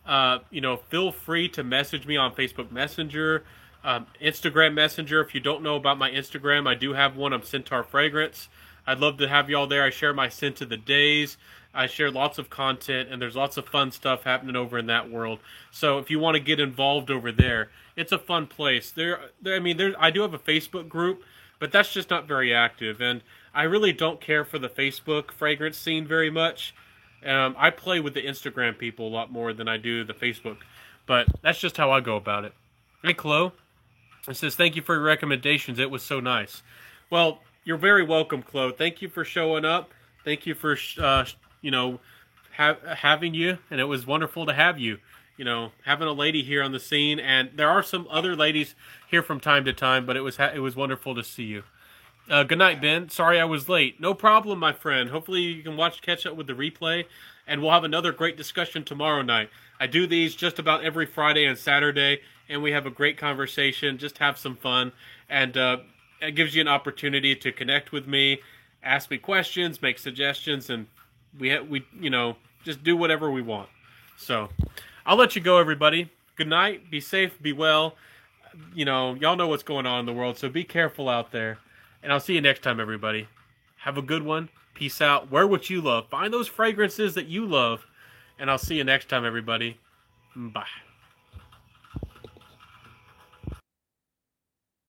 Feel free to message me on Facebook Messenger, Instagram Messenger. If you don't know about my Instagram, I do have one. I'm Centaur Fragrance. I'd love to have y'all there. I share my scent of the days. I share lots of content, and there's lots of fun stuff happening over in that world. So if you want to get involved over there, it's a fun place. I do have a Facebook group, but that's just not very active. And I really don't care for the Facebook fragrance scene very much. I play with the Instagram people a lot more than I do the Facebook, but that's just how I go about it. Hey, Chloe. It says, thank you for your recommendations. It was so nice. Well, you're very welcome, Chloe. Thank you for showing up. Thank you for, having you. And it was wonderful to have you. You know, having a lady here on the scene. And there are some other ladies here from time to time, but it was wonderful to see you. Good night, Ben. Sorry I was late. No problem, my friend. Hopefully you can catch up with the replay, and we'll have another great discussion tomorrow night. I do these just about every Friday and Saturday, and we have a great conversation, just have some fun, and it gives you an opportunity to connect with me, ask me questions, make suggestions, and we just do whatever we want. So, I'll let you go, everybody. Good night. Be safe. Be well. Y'all know what's going on in the world, so be careful out there. And I'll see you next time, everybody. Have a good one. Peace out. Wear what you love. Find those fragrances that you love. And I'll see you next time, everybody. Bye.